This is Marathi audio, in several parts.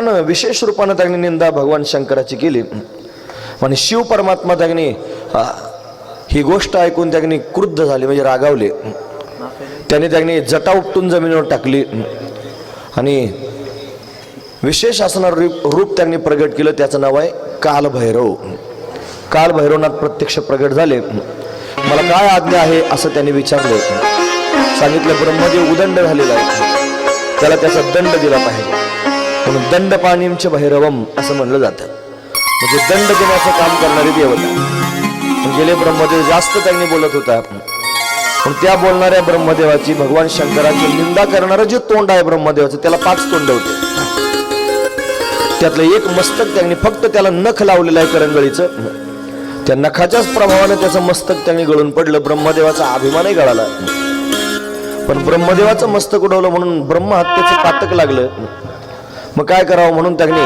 फान विशेष रूपानं त्यांनी निंदा भगवान शंकराची केली आणि शिव परमात्मा त्यांनी ही गोष्ट ऐकून त्यांनी क्रुद्ध झाले, म्हणजे रागावले. त्यांनी जटा उपटून जमिनीवर टाकली आणि विशेष असणारं रूप त्यांनी प्रगट केलं. त्याचं नाव आहे कालभैरव. कालभैरवनाथ प्रत्यक्ष प्रगट झाले. मला काय आज्ञा आहे असं त्यांनी विचारलं. सांगितलं ब्रह्मदेव उदंड झालेला आहे, त्याला त्याचा दंड दिला पाहिजे, म्हणून दंड पाणींच भैरवम असं म्हणलं जातं. म्हणजे दंड देण्याचं काम करणारी देवता. गेले ब्रह्मदेव जास्त त्यांनी बोलत होता, पण त्या बोलणाऱ्या ब्रह्मदेवाची भगवान शंकराची निंदा करणारं जे तोंड आहे ब्रह्मदेवाचं, त्याला 5 तोंड होते. त्यातलं एक मस्तक त्यांनी फक्त त्याला नख लावलेलं आहे करंगळीचं, त्या नखाच्याच प्रभावाने त्याचं मस्तक त्यांनी गळून पडलं. ब्रह्मदेवाचा अभिमानही गळाला. पण ब्रह्मदेवाचं मस्तक उडवलं म्हणून ब्रह्महत्येचं पातक लागलं. मग काय करावं म्हणून त्यांनी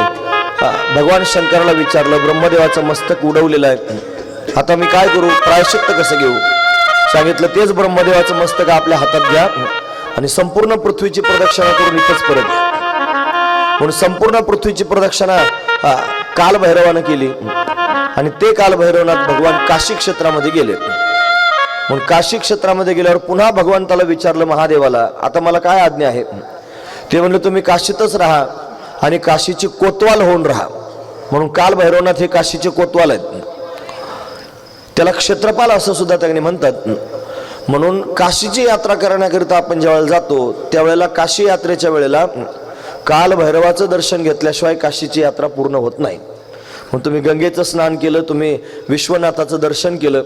भगवान शंकराला विचारलं, ब्रह्मदेवाचं मस्तक उडवलेलं आहे, आता मी काय करू, प्रायश्चित्त कसं घेऊ? सांगितलं तेच ब्रह्मदेवाचं मस्तक आपल्या हातात घ्या आणि संपूर्ण पृथ्वीची प्रदक्षिणा करून इथंच परत या. म्हणून संपूर्ण पृथ्वीची प्रदक्षिणा कालभैरवानं केली आणि ते कालभैरवनाथ भगवान काशी क्षेत्रामध्ये गेले. म्हणून काशी क्षेत्रामध्ये गेल्यावर पुन्हा भगवंताला विचारलं महादेवाला, आता मला काय आज्ञा आहे? ते म्हणले तुम्ही काशीतच राहा आणि काशीची कोतवाल होऊन राहा. म्हणून कालभैरवनाथ हे काशीचे कोतवाल आहेत. त्याला क्षेत्रपाल असं सुद्धा त्यांनी म्हणतात. म्हणून काशीची यात्रा करण्याकरिता आपण ज्यावेळेला जातो त्यावेळेला काशी यात्रेच्या वेळेला कालभैरवाचं दर्शन घेतल्याशिवाय काशीची यात्रा पूर्ण होत नाही. मग तुम्ही गंगेचं स्नान केलं, तुम्ही विश्वनाथाचं दर्शन केलं,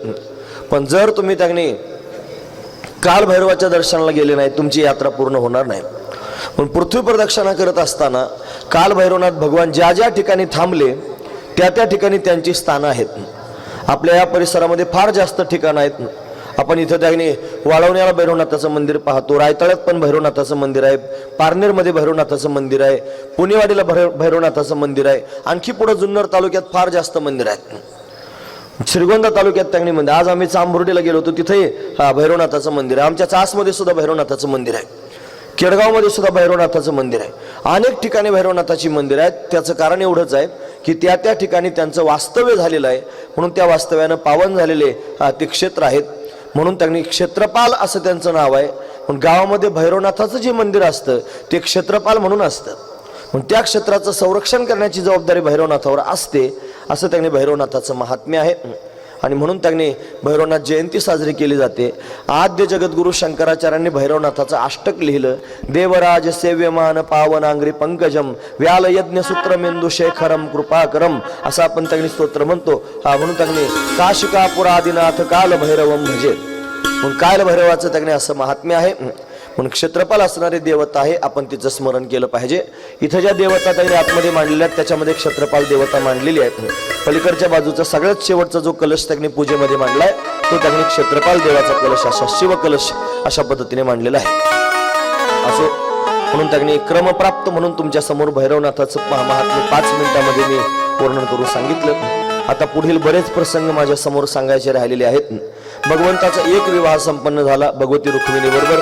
पण जर तुम्ही त्यांनी कालभैरवाच्या दर्शनाला गेले नाही तुमची यात्रा पूर्ण होणार नाही. पण पृथ्वी प्रदक्षिणा करत असताना कालभैरवनाथ भगवान ज्या ज्या ठिकाणी थांबले त्या त्या ठिकाणी त्यांची स्थानं आहेत. आपल्या या परिसरामध्ये फार जास्त ठिकाणं आहेत. आपण इथं त्यांनी वाळवण्याला भैरवनाथाचं मंदिर पाहतो, रायतळ्यात पण भैरवनाथाचं मंदिर आहे, पारनेरमध्ये भैरवनाथाचं मंदिर आहे, पुणेवाडीला भैरवनाथाचं मंदिर आहे, आणखी पुढे जुन्नर तालुक्यात फार जास्त मंदिर आहेत. श्रीगोंदा तालुक्यात त्यांनी मंदिर, आज आम्ही चांबुर्डीला गेलो होतो तिथे भैरवनाथाचं मंदिर आहे. आमच्या चासमध्ये सुद्धा भैरवनाथाचं मंदिर आहे, केडगावमध्ये सुद्धा भैरवनाथाचं मंदिर आहे. अनेक ठिकाणी भैरवनाथाची मंदिर आहेत. त्याचं कारण एवढंच आहे की त्या त्या ठिकाणी त्यांचं वास्तव्य झालेलं आहे, म्हणून त्या वास्तव्यानं पावन झालेले ते क्षेत्र आहेत. म्हणून त्यांनी क्षेत्रपाल असं त्यांचं नाव आहे. पण गावामध्ये भैरवनाथाचं जे मंदिर असतं ते क्षेत्रपाल म्हणून असतं. म्हणून त्या क्षेत्राचं संरक्षण करण्याची जबाबदारी भैरवनाथावर असते असं त्यांनी भैरवनाथाचं महात्म्य आहे. आणि म्हणून त्यांनी भैरवनाथ जयंती साजरी केली जाते. आद्य जगद्गुरु शंकराचार्यांनी भैरवनाथाचं अष्टक लिहिलं. देवराज सेव्यमान पावनांग्री पंकजम व्याल यज्ञ सूत्रमेंदू शेखरम कृपाकरम असं आपण त्यांनी स्तोत्र म्हणतो. म्हणून त्यांनी काशिकापुरादिनाथ काल भैरवम भजे. म्हणून काल भैरवाचं त्यांनी असं महात्म्य आहे. म्हणून क्षेत्रपाल असणारे देवता आहे, आपण तिचं स्मरण केलं पाहिजे. इथं ज्या देवता त्यांनी आतमध्ये मांडलेल्या आहेत त्याच्यामध्ये क्षेत्रपाल देवता मांडलेली आहे. पलीकडच्या बाजूचा सगळ्यात शेवटचा जो कलश त्यांनी पूजेमध्ये मांडलाय तो त्यांनी क्षेत्रपाल देवाचा कलश असा शिवकलश अशा पद्धतीने मांडलेला आहे. असो म्हणून त्यांनी क्रमप्राप्त म्हणून तुमच्या समोर भैरवनाथाचं महात्म्य 5 मिनिटांमध्ये मी वर्णन करून सांगितलं. आता पुढील बरेच प्रसंग माझ्या समोर सांगायचे राहिलेले आहेत. भगवंताचा एक विवाह संपन्न झाला भगवती रुक्मिणी बरोबर.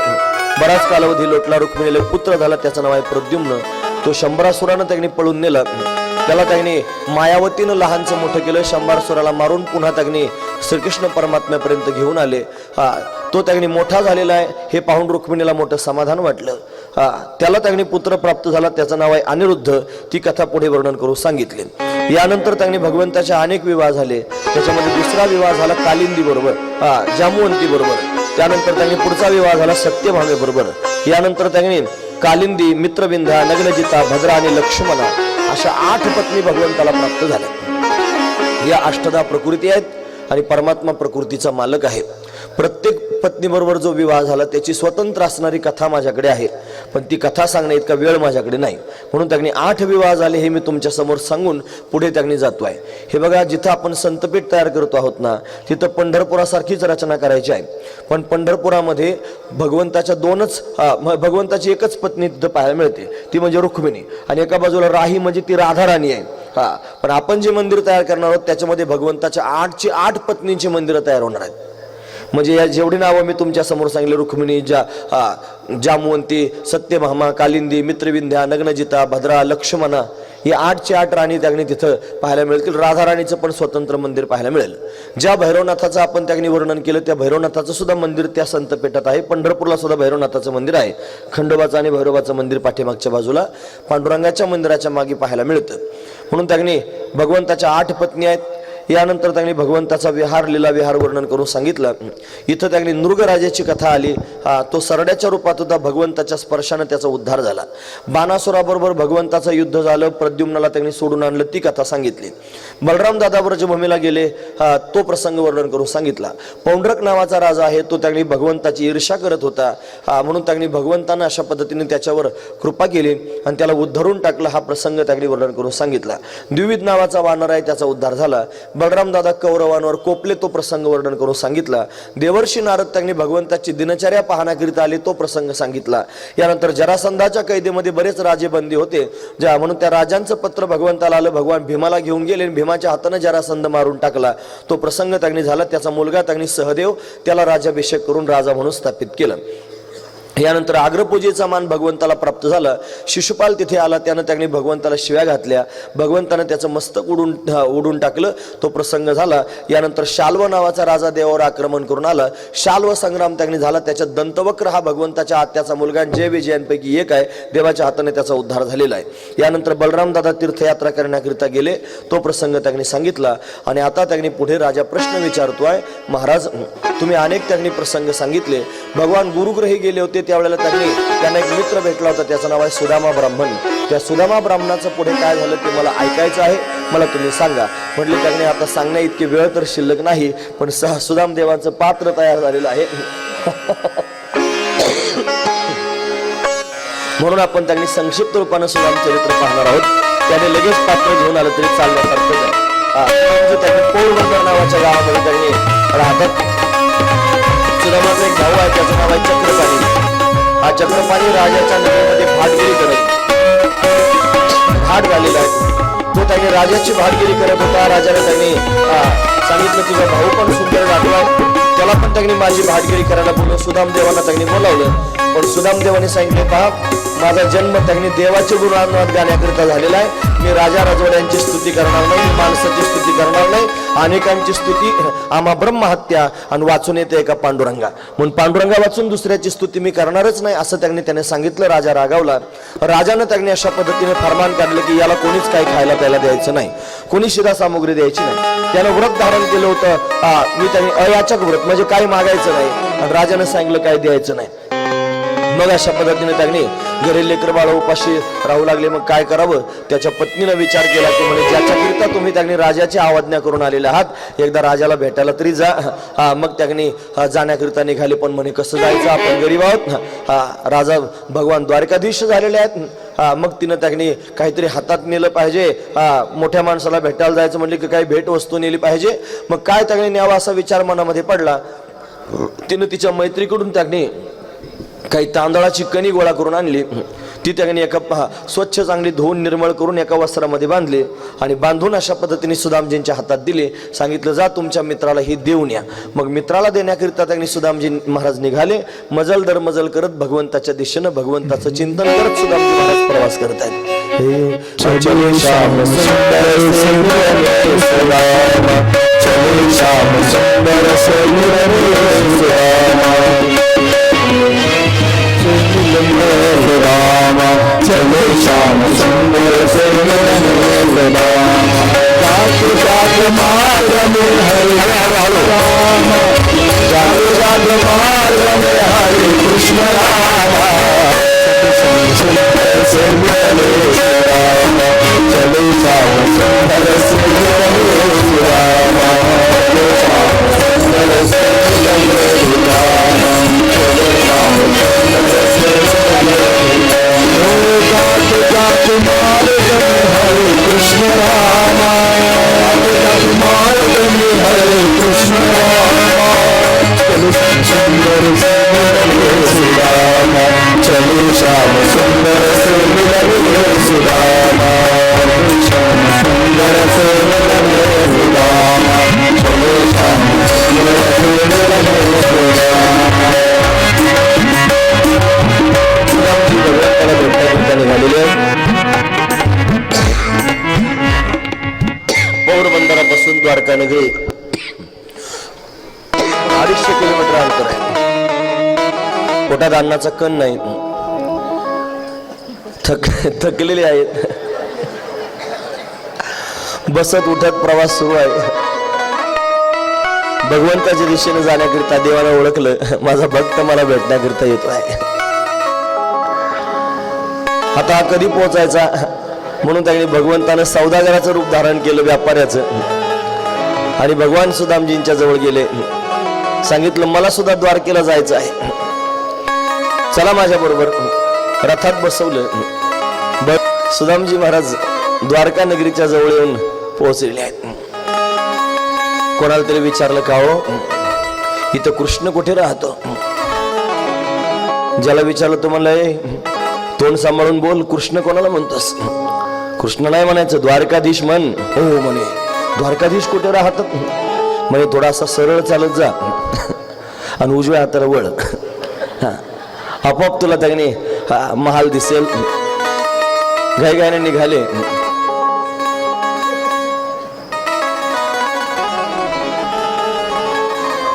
बराच कालावधी लोटला. रुक्मिणीला पुत्र झाला, त्याचं नाव आहे प्रद्युम्न. तो शंभरासुरानं त्यांनी पळून नेला. त्याला त्यांनी मायावतीनं लहानचं मोठं केलं. शंभरासुराला मारून पुन्हा त्यांनी श्रीकृष्ण परमात्म्यापर्यंत घेऊन आले. तो त्यांनी मोठा झालेला आहे हे पाहून रुक्मिणीला मोठं समाधान वाटलं. त्याला त्यांनी पुत्र प्राप्त झाला, त्याचं नाव आहे अनिरुद्ध. ती कथा पुढे वर्णन करून सांगितली. यानंतर त्यांनी भगवंताचे अनेक विवाह झाले. त्याच्यामध्ये दुसरा विवाह झाला कालिंदी बरोबर, जांबुवंती बरोबर. त्यानंतर त्यांनी पुढचा विवाह झाला सत्यभामे बरोबर. यानंतर त्यांनी कालिंदी, मित्रविंध्या, नग्नजिता, भद्रा आणि लक्ष्मणा अशा 8 पत्नी भगवंताला प्राप्त झाल्या. या अष्टदा प्रकृती आहेत आणि परमात्मा प्रकृतीचा मालक आहे. प्रत्येक पत्नीबरोबर जो विवाह झाला त्याची स्वतंत्र असणारी कथा माझ्याकडे आहे, पण ती कथा सांगण्या इतका वेळ माझ्याकडे नाही. म्हणून त्यांनी 8 विवाह झाले हे मी तुमच्या समोर सांगून पुढे त्यांनी जातो आहे. हे बघा, जिथं आपण संतपीठ तयार करतो आहोत ना तिथं पंढरपुरासारखीच रचना करायची आहे. पण पंढरपुरामध्ये भगवंताची एकच पत्नी तिथं पाहायला मिळते, ती म्हणजे रुक्मिणी. आणि एका बाजूला राही म्हणजे ती राधाराणी आहे. पण आपण जे मंदिर तयार करणार आहोत त्याच्यामध्ये भगवंताच्या 8 पत्नींची मंदिरं तयार होणार आहेत. म्हणजे या जेवढी नावं मी तुमच्या समोर सांगितले, रुक्मिणी, जांबुवंती, सत्यभामा, कालिंदी, मित्रविंध्या, नग्नजिता, भद्रा, लक्ष्मणा, ही 8ची 8 राणी त्यांनी तिथं पाहायला मिळतील. राधाराणीचं पण स्वतंत्र मंदिर पाहायला मिळेल. ज्या भैरवनाथाचं आपण त्यांनी वर्णन केलं त्या भैरवनाथाचं सुद्धा मंदिर त्या संतपेठात आहे. पंढरपूरला सुद्धा भैरवनाथाचं मंदिर आहे. खंडोबाचं आणि भैरवाचं मंदिर पाठीमागच्या बाजूला पांडुरंगाच्या मंदिराच्या मागे पाहायला मिळतं. म्हणून त्यांनी भगवंताच्या 8 पत्नी आहेत. यानंतर त्यांनी भगवंताचा विहार लीला विहार वर्णन करून सांगितलं. इथं त्यांनी नृगराजाची कथा आली. तो सरड्याच्या रूपात होता. भगवंताच्या स्पर्शाने त्याचा उद्धार झाला. बाणासुराबरोबर भगवंताचं युद्ध झालं. प्रद्युम्नाला त्यांनी सोडून आणलं, ती कथा सांगितली. बलराम दादा व्रजभूमीला गेले, तो प्रसंग वर्णन करून सांगितला. पौंड्रक नावाचा राजा आहे, तो त्यांनी भगवंताची ईर्ष्या करत होता. म्हणून त्यांनी भगवंतानं अशा पद्धतीने त्याच्यावर कृपा केली आणि त्याला उद्धरून टाकलं. हा प्रसंग त्यांनी वर्णन करून सांगितला. द्विविध नावाचा वानर आहे, त्याचा उद्धार झाला. बलराम दादा कौरवांवर कोपले, तो प्रसंग वर्णन करून सांगितला. देवर्षी नारद त्यांनी भगवंताची दिनचर्या पाहण्याकरिता आले, तो प्रसंग सांगितला. यानंतर जरासंधाच्या कैदेमध्ये बरेच राजे बंदी होते, म्हणून त्या राजांचं पत्र भगवंताला आलं. भगवान भीमाला घेऊन गेले, भीमाच्या हातानं जरासंध मारून टाकला. तो प्रसंग त्यांनी झाला. त्याचा मुलगा त्यांनी सहदेव, त्याला राज्याभिषेक करून राजा म्हणून स्थापित केलं. यानंतर अग्रपूजेचा मान भगवंताला प्राप्त झाला. शिशुपाल तिथे आला, त्यानं त्यांनी भगवंताला शिव्या घातल्या. भगवंतानं त्याचं मस्तक उडून टाकलं, तो प्रसंग झाला. यानंतर शाल्व नावाचा राजा देवावर आक्रमण करून आला. शाल्व संग्राम त्यांनी झाला. त्याच्यात दंतवक्र हा भगवंताच्या आत्याचा मुलगा जय विजयांपैकी एक आहे. देवाच्या हाताने त्याचा उद्धार झालेला आहे. यानंतर बलराम दादा तीर्थयात्रा करण्याकरिता गेले, तो प्रसंग त्यांनी सांगितला. आणि आता त्यांनी पुढे राजा प्रश्न विचारतोय, महाराज तुम्ही अनेक त्यांनी प्रसंग सांगितले. भगवान गुरुग्रही गेले होते, त्यावेळेला त्यांना एक मित्र भेटला होता, त्याचं नाव आहे सुदामा ब्राह्मण. त्या सुदामा ब्राह्मणाचं पुढे काय झालं ते मला ऐकायचं आहे, मला तुम्ही सांगा. म्हटले त्यांनी आता सांगण्या इतके वेळ तर शिल्लक नाही, पण सुदाम देवांचं पात्र तयार झालेलं आहे. म्हणून आपण त्यांनी संक्षिप्त रूपानं सुदाम चरित्र पाहणार आहोत. त्याने लगेच पात्र घेऊन आलं तरी चालण्यासारखं आहे. त्यांनी पोरबंदर नावाच्या गावामध्ये त्यांनी राहतात. सुदामाचं एक भाऊ आहे, त्याचं नाव आहे चक्रपाणी. हा चक्रपाणी राजाच्या नगरीमध्ये भाटगिरी करत भाट झालेला आहे. तो त्यांनी राजाची भाटगिरी करत होता. राजाने त्यांनी सांगितलं तुझा भाऊ पण सुंदर वाटला, त्याला पण त्यांनी माझी भाटगिरी करायला बोलवलं. सुदामदेवांना त्यांनी बोलावलं, पण सुदामदेवाने सांगितले पहा माझा जन्म त्यांनी देवाचे गुणगान गाण्याकरिता झालेला आहे. मी राजा राजवाड्यांची स्तुती करणार नाही, माणसाची स्तुती करणार नाही. अनेकांची स्तुती आम्हा ब्रह्महत्या आणि वाचून येते एका पांडुरंगा, म्हणून पांडुरंगा वाचून दुसऱ्याची स्तुती मी करणारच नाही असं त्याने सांगितलं. राजा रागावला. राजानं त्यांनी अशा पद्धतीने फरमान काढलं की याला कोणीच काही खायला प्यायला द्यायचं नाही, कोणी शिधा सामुग्री द्यायची नाही. त्यानं व्रत धारण केलं होतं. मी त्यांनी अयाचक व्रत म्हणजे काही मागायचं नाही, आणि राजानं सांगितलं काही द्यायचं नाही. मग अशा पद्धतीने त्यांनी घरी लेकर बाळ उपाशी राहू लागले. मग काय करावं, त्याच्या पत्नीनं विचार केला की म्हणे ज्याच्याकरिता तुम्ही त्यांनी राजाची आवाज्ञा करून आलेले आहात, एकदा राजाला भेटायला तरी जा. मग त्यांनी जाण्याकरिता निघाले. पण म्हणे कसं जायचं, आपण गरीब आहोत. राजा भगवान द्वारकाधीश झालेले आहेत. मग तिनं त्यांनी काहीतरी हातात नेलं पाहिजे. मोठ्या माणसाला भेटायला जायचं म्हणले की काही भेट वस्तू नेली पाहिजे. मग काय त्यांनी न्यावा असा विचार मनामध्ये पडला. तिनं तिच्या मैत्रीकडून त्यांनी काही तांदळाची कणी गोळा करून आणली. ती त्यांनी एका स्वच्छ चांगली धुवून निर्मळ करून एका वस्त्रामध्ये बांधली आणि बांधून अशा पद्धतीने सुदामजींच्या हातात दिले. सांगितलं जा तुमच्या मित्राला ही देऊन या. मग मित्राला देण्याकरिता त्यांनी सुदामजी महाराज निघाले. मजल दर मजल करत भगवंताच्या दिशेनं भगवंताचं चिंतन करत सुदामजी महाराज प्रवास करत आहेत. राम चले श्याम सुंदर से जात जात मार्ग में हरे राम, जात जात मार्ग में हरे कृष्ण राम, सुंदर से मिले राम, चले श्याम सुंदर से मिले राम, सुंदर से मिले राम, चले श्याम सुंदर से जात जात मार्ग में हरे कृष्ण राम, जात मार्ग में हरे कृष्ण राम, चलो सुंदर से मिले राम, चलो श्याम सुंदर से मिले राम, श्याम सुंदर पासून द्वारका नगरी 250 किलोमीटर अंतर आहे. पोटात अन्नाचा कण नाही. थकलेले आहेत. बसत उठत प्रवास सुरू आहे. भगवंताच्या दिशेने जाण्याकरिता देवाला ओळखलं, माझा भक्त मला भेटण्याकरिता येतो आहे. आता हा कधी पोहोचायचा म्हणून त्यांनी भगवंतानं सौदागराचं रूप धारण केलं, व्यापाऱ्याचं. आणि भगवान सुदामजींच्या जवळ गेले. सांगितलं मला सुद्धा द्वारकेला जायचं आहे, चला माझ्या बरोबर. रथात बसवलं. सुदामजी महाराज द्वारका नगरीच्या जवळ येऊन पोहोचलेले आहेत. कोणाला तरी विचारलं का हो इथं कृष्ण कुठे राहतो? ज्याला विचारलं तो म्हणलं तोंड सांभाळून बोल, कृष्ण कोणाला म्हणतोस? कृष्ण नाही म्हणायचं, द्वारकाधीश म्हण. हो म्हणे, द्वारकाधीश कुठे राहतात? म्हणे थोडासा सरळ चालत जा आणि उजव्या हाताला वळ, आपोआप तुला त्याने महाल दिसेल. घाईघाईने निघाले.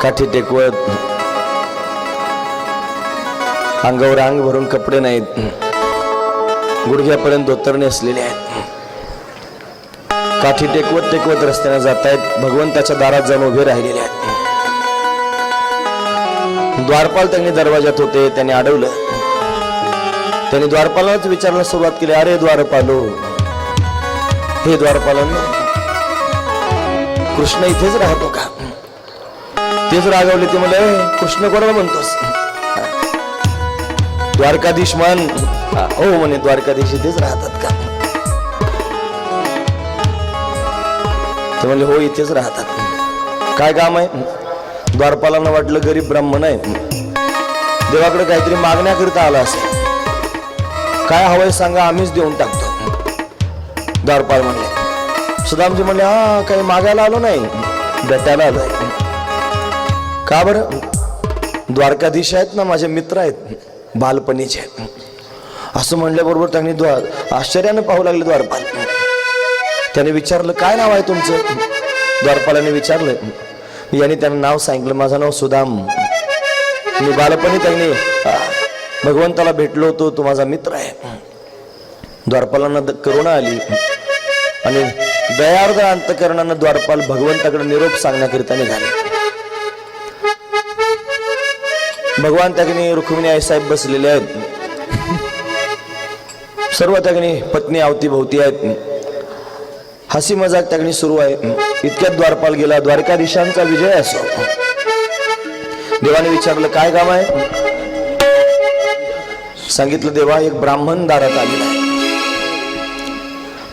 काठी टेकवत, अंगावर अंग भरून कपडे नाहीत, गुडघ्यापर्यंत धोतरणे असलेले आहेत. काठी टेकवत टेकवत रस्त्याने जात आहेत. भगवंताच्या दारात जाऊन उभे राहिलेले आहेत. द्वारपाल त्यांनी दरवाजात होते, त्यांनी अडवलं. त्यांनी द्वारपालाच विचारायला सुरुवात केली, अरे द्वारपालो, हे द्वारपालांनो, कृष्ण इथेच राहतो का? तेच रागवले. ते मला कृष्ण कोणाला म्हणतोस? द्वारकाधीश म्हण. हो म्हणे, द्वारकाधीश इथेच राहतात का? ते म्हणले हो इथेच राहतात. काय काम आहे? द्वारपालांना वाटलं गरीब ब्राह्मण आहे, देवाकडे काहीतरी मागण्याकरिता आला असेल. काय हवंय सांगा, आम्हीच देऊन टाकतो. द्वारपाल म्हणले. सुदामजी म्हणले हा काही मागायला आलो नाही, भेटायला आलोय. का बरं? द्वारकाधीश आहेत ना, माझे मित्र आहेत, बालपणीचे. असं म्हणल्याबरोबर त्यांनी आश्चर्यानं पाहू लागले द्वारपाल. त्याने विचारलं काय नाव आहे तुमचं? द्वारपालाने विचारलं. याने त्यांना नाव सांगितलं, माझं नाव सुदाम. मी बालपणी त्यांनी भगवंताला भेटलो होतो, तो माझा मित्र आहे. द्वारपालांना करुणा आली आणि दयार्द अंतकरणानं द्वारपाल भगवंताकडे निरोप सांगण्याकरिता निघाले. भगवान त्यागनी रुक्मिणी आईसाहेब बसलेले आहेत. सर्व त्यागनी पत्नी अवतीभोवती आहेत. हसी मजाक त्यागनी सुरू आहे. इतक्यात द्वारपाल गेला. द्वारकाधीशांचा विजय असो. देवाने विचारलं काय काम आहे? सांगितलं देवा एक ब्राह्मण दारात आलेला आहे,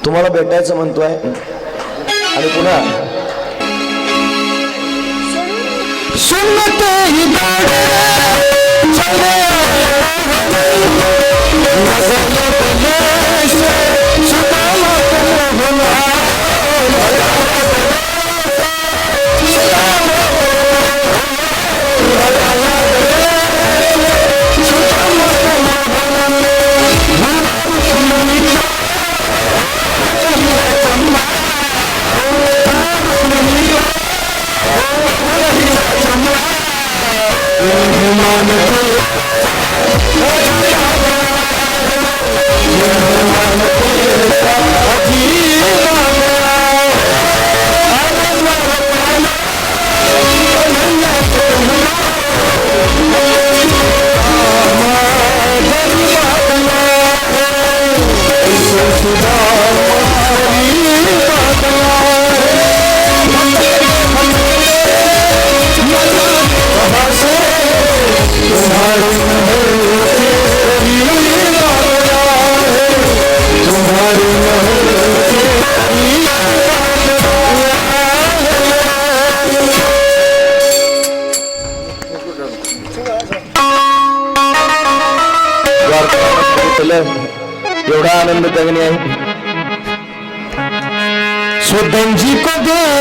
तुम्हाला भेटायचं म्हणतोय. आणि पुन्हा एवढा आनंद त्यागनी आहे. सुदंजी को देख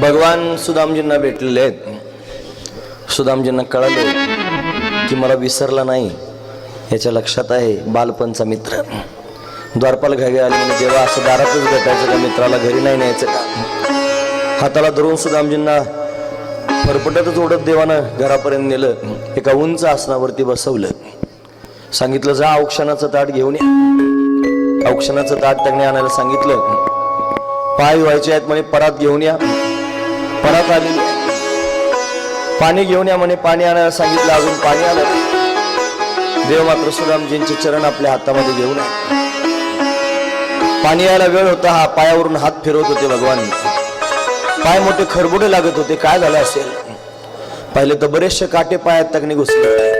भगवान सुदामजींना भेटलेले आहेत. सुदामजींना कळालं की मला विसरला नाही, याच्या लक्षात आहे बालपणचा मित्र. द्वारपाल घागे आले म्हणजे देवा असं दारातच भेटायचं का, मित्राला घरी नाही न्यायचं का? हाताला धरून सुदामजींना फरफटतच ओढत देवानं घरापर्यंत नेलं. एका उंच आसनावरती बसवलं. सांगितलं जा औक्षणाचं ताट घेऊन या. औक्षणाचं ताट त्यांनी आणायला सांगितलं. पाय धुवायचे आहेत म्हणे, परात घेऊन या. परात आलेली. पाणी घेऊन या म्हणे, पाणी आणायला सांगितलं. अजून पाणी आलं. देव मात्र सुदामजींचे चरण आपल्या हातामध्ये घेऊन आहे. पाणी यायला वेळ होता. हा पायावरून हात फिरवत होते भगवान. पाय मोठे खरबुडे लागत होते. काय झालं असेल? पहिले तर बरेचसे काटे पायात तगनी घुसले.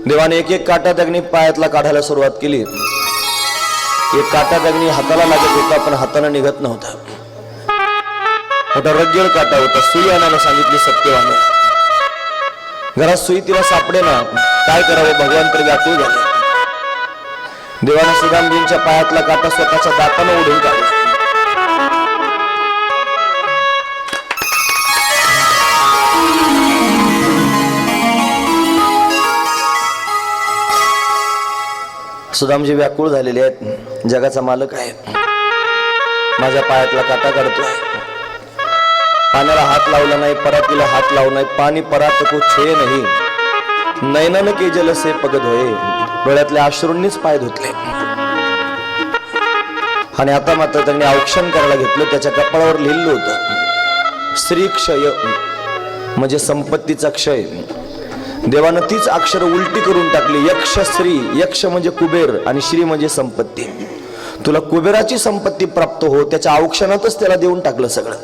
देवाने एक एक काटा तगनी पायातला काढायला सुरुवात केली. एक काटा तगनी हाताला लागत होता, पण हाताने निघत नव्हता. मोठा रगेळ काटा होता. सुई आणायला सांगितली सत्यवाने. घरात सुई तिला सापडे ना. काय करावं? भगवान तर व्याकुळ झाले. देवाने सुदामजींच्या पायातला काटा स्वतःच्या दाताने ओढून काढला. सुदामजी व्याकुळ झालेले आहेत. जगाचा मालक आहे, माझ्या पायातला काटा काढतोय. पाण्याला हात लावला नाही, परातीला हात लावला नाही. पाणी परात को छे नाही, नैनन के जल से पगद होय. डोळ्यातल्या अश्रूंनीच पाय धुतले. आणि आता मात्र त्यांनी औक्षण करायला घेतलं. त्याच्या कपाळावर लिहिलं होतं श्री क्षय, म्हणजे संपत्तीचा क्षय. देवानं तीच अक्षर उलटी करून टाकली. यक्ष श्री. यक्ष म्हणजे कुबेर आणि श्री म्हणजे संपत्ती. तुला कुबेराची संपत्ती प्राप्त हो, त्याच्या औक्षणातच त्याला देऊन टाकलं सगळं.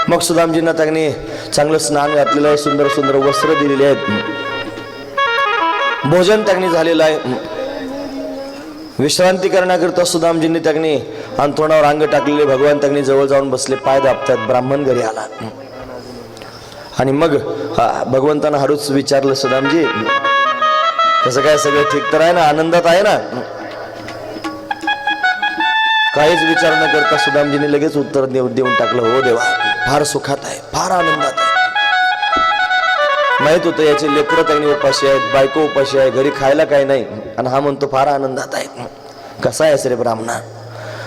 मग सुदामजींना त्यांनी चांगलं स्नान घातलेलं आहे. सुंदर सुंदर वस्त्र दिलेले आहेत. भोजन त्यांनी झालेलं आहे. विश्रांती करण्याकरिता सुदामजींनी त्यांनी अंथरुणावर अंग टाकलेले. भगवान त्यांनी जवळ जाऊन बसले, पाय दाबतात. ब्राह्मण घरी आला आणि मग भगवंतांना हळूच विचारलं, सुदामजी कसं काय, सगळं ठीक तर आहे ना, आनंदात आहे ना? काहीच विचार न करता सुदामजींनी लगेच उत्तर देऊन टाकलं, हो देवा, फार सुखात आहे, फार आनंदात आहे. माहित होतं याचे लेकरं त्यांनी उपाशी आहेत, बायको उपाशी आहे, घरी खायला काही नाही, आणि हा म्हणतो फार आनंदात आहे. कसा आहेस रे ब्राह्मणा,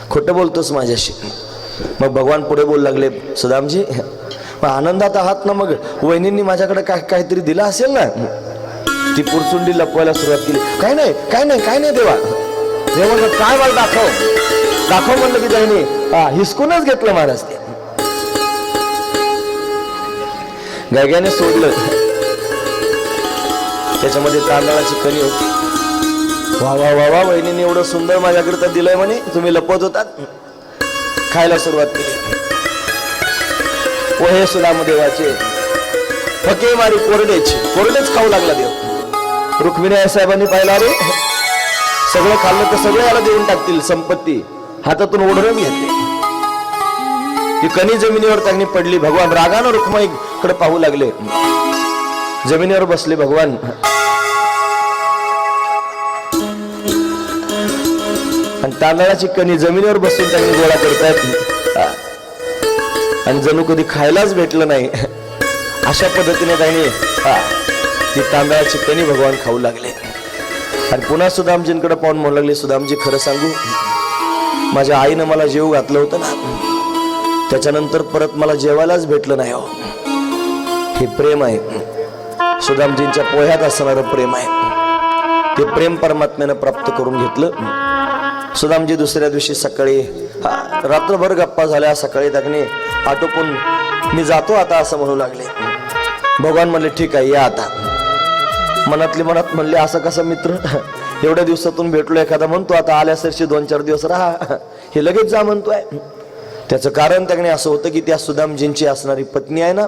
खोटं बोलतोस माझ्याशी? मग भगवान पुढे बोलू लागले, सुदामजी मग आनंदात आहात ना, मग वहिनींनी माझ्याकडे काहीतरी दिलं असेल ना? ती पुरचुंडी लपवायला सुरुवात केली. काय नाही काय नाही काय नाही देवा. देवा म्हणलं काय, मला दाखव दाखव म्हणलं की त्यांनी हिसकूनच घेतलं महाराज. ते गायग्याने सोडलं. त्याच्यामध्ये तांदळाची कणी होती. वा वा वा वा, वहिनीने एवढं सुंदर माझ्याकरता दिलंय म्हणे, तुम्ही लपवत होतात. खायला सुरुवात केली. पोहे सुदामदेवाचे फके मारी कोरडेच खाऊ लागला देव. रुक्मिणी साहेबांनी पाहिला, रे सगळं खाल्लं तर सगळं याला देऊन टाकतील संपत्ती, हातातून ओढून घेतली. ती कणी जमिनीवर त्यांनी पडली. भगवान रागानं रुक्माईकडे पाहू लागले. जमिनीवर बसले भगवान. आणि तांदळाची कणी जमिनीवर बसून त्यांनी गोळा करतायत, आणि जणू कधी खायलाच भेटलं नाही अशा पद्धतीने त्यांनी ती तांदळाची कणी भगवान खाऊ लागले. आणि पुन्हा सुदामजींकडे पाहून म्हणू लागले, सुदामजी खरं सांगू, माझ्या आईनं मला जेव घातलं होतं ना, त्याच्यानंतर परत मला जेवायलाच भेटलं नाही. हो, हे प्रेम आहे, सुदामजींच्या पोह्यात असणारं प्रेम आहे. ते प्रेम परमात्म्यानं प्राप्त करून घेतलं. सुदामजी दुसऱ्या दिवशी सकाळी रात्रभर गप्पा झाल्या. सकाळी त्यांनी आटोपून मी जातो आता असं म्हणू लागले. भगवान म्हणले ठीक आहे या आता. मनातली मनात म्हणले, असं कसं मित्र, एवढ्या दिवसातून भेटलो, एखादा म्हणतो आता आल्यासरशी 2-4 दिवस राहा, हे लगेच जा म्हणतोय. त्याचं कारण त्याने असं होतं की त्या सुदामजींची असणारी पत्नी आहे ना,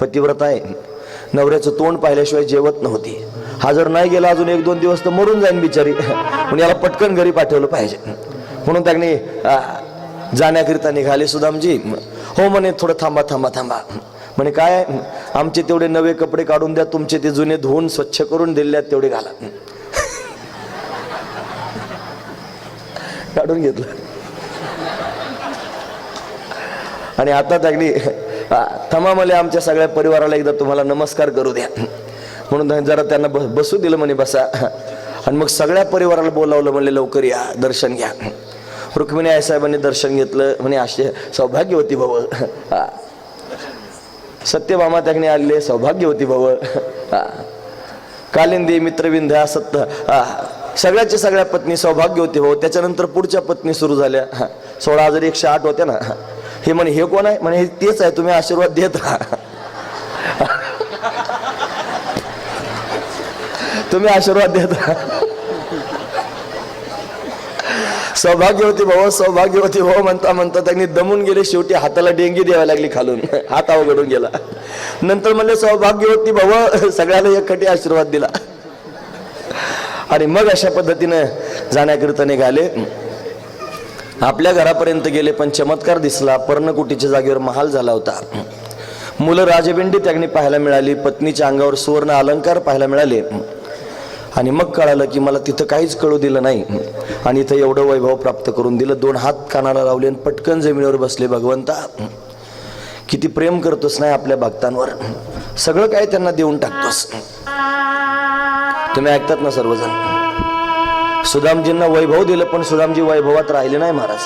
पतिव्रता आहे, नवऱ्याचं तोंड पाहिल्याशिवाय जेवत नव्हती. हा जर नाही गेला अजून 1-2 दिवस तर मरून जाईन बिचारी, म्हणून याला पटकन घरी पाठवलं पाहिजे. म्हणून त्याने जाण्याकरिता निघाले. सुदामजी हो म्हणे, थोडं थांबा थांबा थांबा म्हणे. काय, आमचे तेवढे नवे कपडे काढून द्या, तुमचे ते जुने धुवून स्वच्छ करून दिल्यात तेवढे घाला. काढून घेतलं. आणि आता त्यांनी थमा मला आमच्या सगळ्या परिवाराला एकदा तुम्हाला नमस्कार करू द्या म्हणून जरा त्यांना बसू दिलं म्हणे बसा. आणि मग सगळ्या परिवाराला बोलावलं म्हणले लवकर या दर्शन घ्या. रुक्मिणी आई साहेबांनी दर्शन घेतलं म्हणे असे सौभाग्यवती भव. सत्यभामा त्यांनी आले सौभाग्यवती भव. कालिंदी मित्रविंध्या सगळ्याच्या सगळ्या पत्नी सौभाग्यवती भव. त्याच्यानंतर पुढच्या पत्नी सुरू झाल्या 16,108 होत्या ना. हे म्हणे हे कोण आहे म्हणे हे तेच आहे तुम्ही आशीर्वाद देत राहा. तुम्ही आशीर्वाद देत राहा. सौभाग्यवती भाऊ सौभाग्यवती भाऊ म्हणता म्हणता त्यांनी दमून गेले. शेवटी हाताला डेंगी द्यावी लागली खालून. हात अवघडून गेला. नंतर म्हणले सौभाग्यवती भाऊ सगळ्याला एकखटी आशीर्वाद दिला. आणि मग अशा पद्धतीने जाण्याकरिता निघाले. आपल्या घरापर्यंत गेले पण चमत्कार दिसला. पर्णकुटीच्या जागेवर महाल झाला होता. मुलं राजबिंडी त्यांनी पाहायला मिळाली. पत्नीच्या अंगावर सुवर्ण अलंकार पाहायला मिळाले. आणि मग कळालं की मला तिथं काहीच कळू दिलं नाही आणि इथं एवढं वैभव प्राप्त करून दिलं. 2 हात कानाला लावले आणि पटकन जमिनीवर बसले. भगवंता किती प्रेम करतोस नाही आपल्या भक्तांवर. सगळं काय त्यांना देऊन टाकतोस. तुम्ही ऐकतात ना सर्वजण. सुदामजींना वैभव दिलं पण सुदामजी वैभवात राहिले नाही महाराज.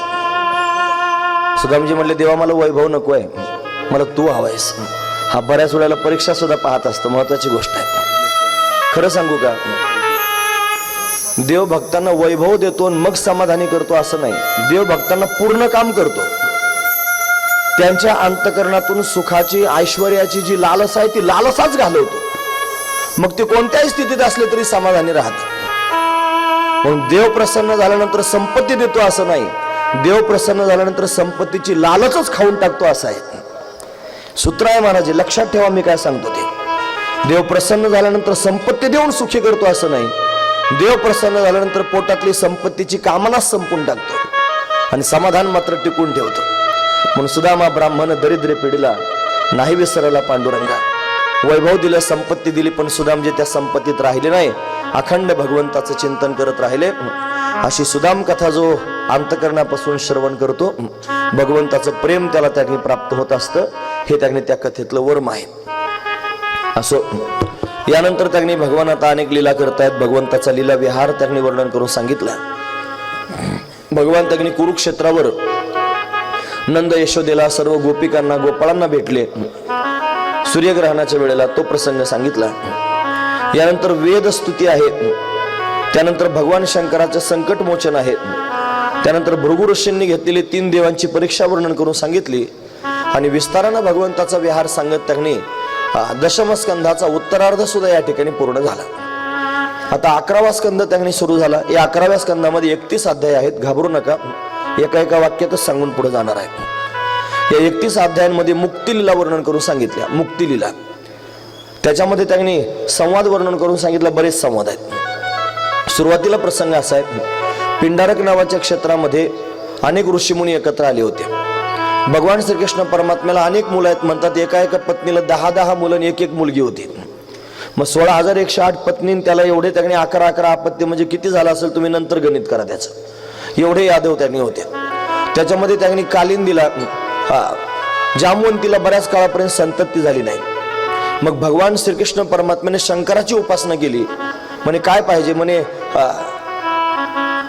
सुदामजी म्हणले देवा मला वैभव नको आहे मला तू हवायस. हा बऱ्याच वेळेला परीक्षा सुद्धा पाहत असतो. महत्वाची गोष्ट आहे. खरं सांगू का देव भक्तांना वैभव देतो मग समाधानी करतो असं नाही. देव भक्तांना पूर्ण काम करतो. त्यांच्या अंतकरणातून सुखाची ऐश्वर्याची जी लालसा आहे ती लालसाच घालवतो. मग ते कोणत्याही स्थितीत असले तरी समाधानी राहतात. म्हणून देव प्रसन्न झाल्यानंतर संपत्ती देतो असं नाही. देव प्रसन्न झाल्यानंतर संपत्तीची लालचच खाऊन टाकतो असं आहे. सूत्र आहे महाराज लक्षात ठेवा मी काय सांगतो ते. देव प्रसन्न झाल्यानंतर संपत्ती देऊन सुखी करतो असं नाही. देव प्रसन्न झाल्यानंतर पोटातली संपत्तीची कामनाच संपून टाकतो आणि समाधान मात्र टिकून ठेवतो. म्हणून सुदामा ब्राह्मण दरिद्र पिढीला नाही विसरला पांडुरंगा. वैभव दिलं संपत्ती दिली पण सुदामजी त्या संपत्तीत राहिले नाही. अखंड भगवंताचं चिंतन करत राहिले. अशी सुदाम कथा जो अंतकरणापासून श्रवण करतो भगवंताचं प्रेम त्याला त्यांनी प्राप्त होत असतं. हे त्यांनी त्या कथेतलं वर्म आहे. असो यानंतर त्यांनी भगवान आता अनेक लीला करतायत. भगवंताचा लीला विहार त्यांनी वर्णन करून सांगितला. भगवान त्यांनी कुरुक्षेत्रावर नंद यशोदेला सर्व गोपिकांना गोपाळांना भेटले. सूर्यग्रहणाच्या वेळेला तो प्रसंग सांगितला. यानंतर वेद स्तुती आहे. त्यानंतर भगवान शंकराचे संकट मोचन आहे. त्यानंतर भृगु ऋषींनी घेतलेली 3 देवांची परीक्षा वर्णन करून सांगितली. आणि विस्तारानं भगवंताचा विहार सांगत त्यांनी दशम स्कंधाचा उत्तरार्ध सुद्धा या ठिकाणी पूर्ण झाला. आता 11वा स्कंद त्यांनी सुरू झाला. या 11व्या स्कंदामध्ये 31 अध्याय आहेत. घाबरू नका एका एका वाक्यातच सांगून पुढे जाणार आहे. या 31 अध्यायांमध्ये मुक्तिलीला वर्णन करून सांगितल्या. मुक्तिलीला त्याच्यामध्ये त्यांनी संवाद वर्णन करून सांगितलं. बरेच संवाद आहेत. सुरुवातीला प्रसंग असा आहे. पिंडारक नावाच्या क्षेत्रामध्ये अनेक ऋषीमुनी एकत्र आले होते. भगवान श्रीकृष्ण परमात्म्याला अनेक मुलं आहेत म्हणतात. एका एका पत्नीला 10-10 मुलं आणि 1-1 मुलगी होती. मग 16,108 पत्नी त्याला एवढे त्यांनी 11-11 अपत्य म्हणजे किती झालं असेल तुम्ही नंतर गणित करा त्याचं. एवढे यादव त्यांनी होते. त्याच्यामध्ये त्यांनी कालिंदीला जामवंतीला बऱ्याच काळापर्यंत संतती झाली नाही. मग भगवान श्रीकृष्ण परमात्म्याने शंकराची उपासना केली. म्हणे काय पाहिजे म्हणे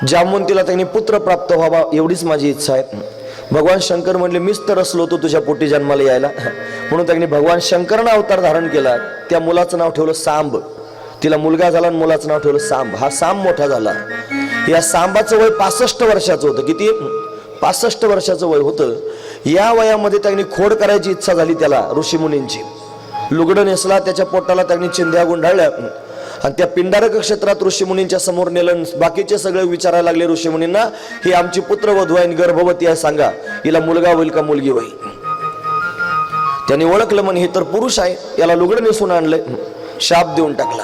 जामवंतीला त्यांनी पुत्र प्राप्त व्हावा एवढीच माझी इच्छा आहे. भगवान शंकर म्हणले मीच तर असलो होतो तुझ्या पोटी जन्माला यायला. म्हणून त्यांनी भगवान शंकरानं अवतार धारण केला. त्या मुलाचं नाव ठेवलं सांब. तिला मुलगा झाला आणि मुलाचं नाव ठेवलं सांब. हा सांब मोठा झाला. या सांबाचं वय 65 वर्षाचं होतं. किती 65 वर्षाचं वय होतं. या वयामध्ये त्यांनी खोड करायची इच्छा झाली त्याला ऋषीमुनींची. लुगडं नेसला त्याच्या पोटाला त्यांनी चिंध्या गुंडाळल्या आणि त्या पिंडारक क्षेत्रात ऋषीमुनींच्या समोर नेलं. बाकीचे सगळे विचारायला लागले ऋषीमुनींना ही आमची पुत्रवधू आहे गर्भवती आहे सांगा हिला मुलगा होईल का मुलगी होईल. त्यांनी ओळखलं म्हणे हे तर पुरुष आहे याला लुगडं नेसून आणलंय. शाप देऊन टाकला.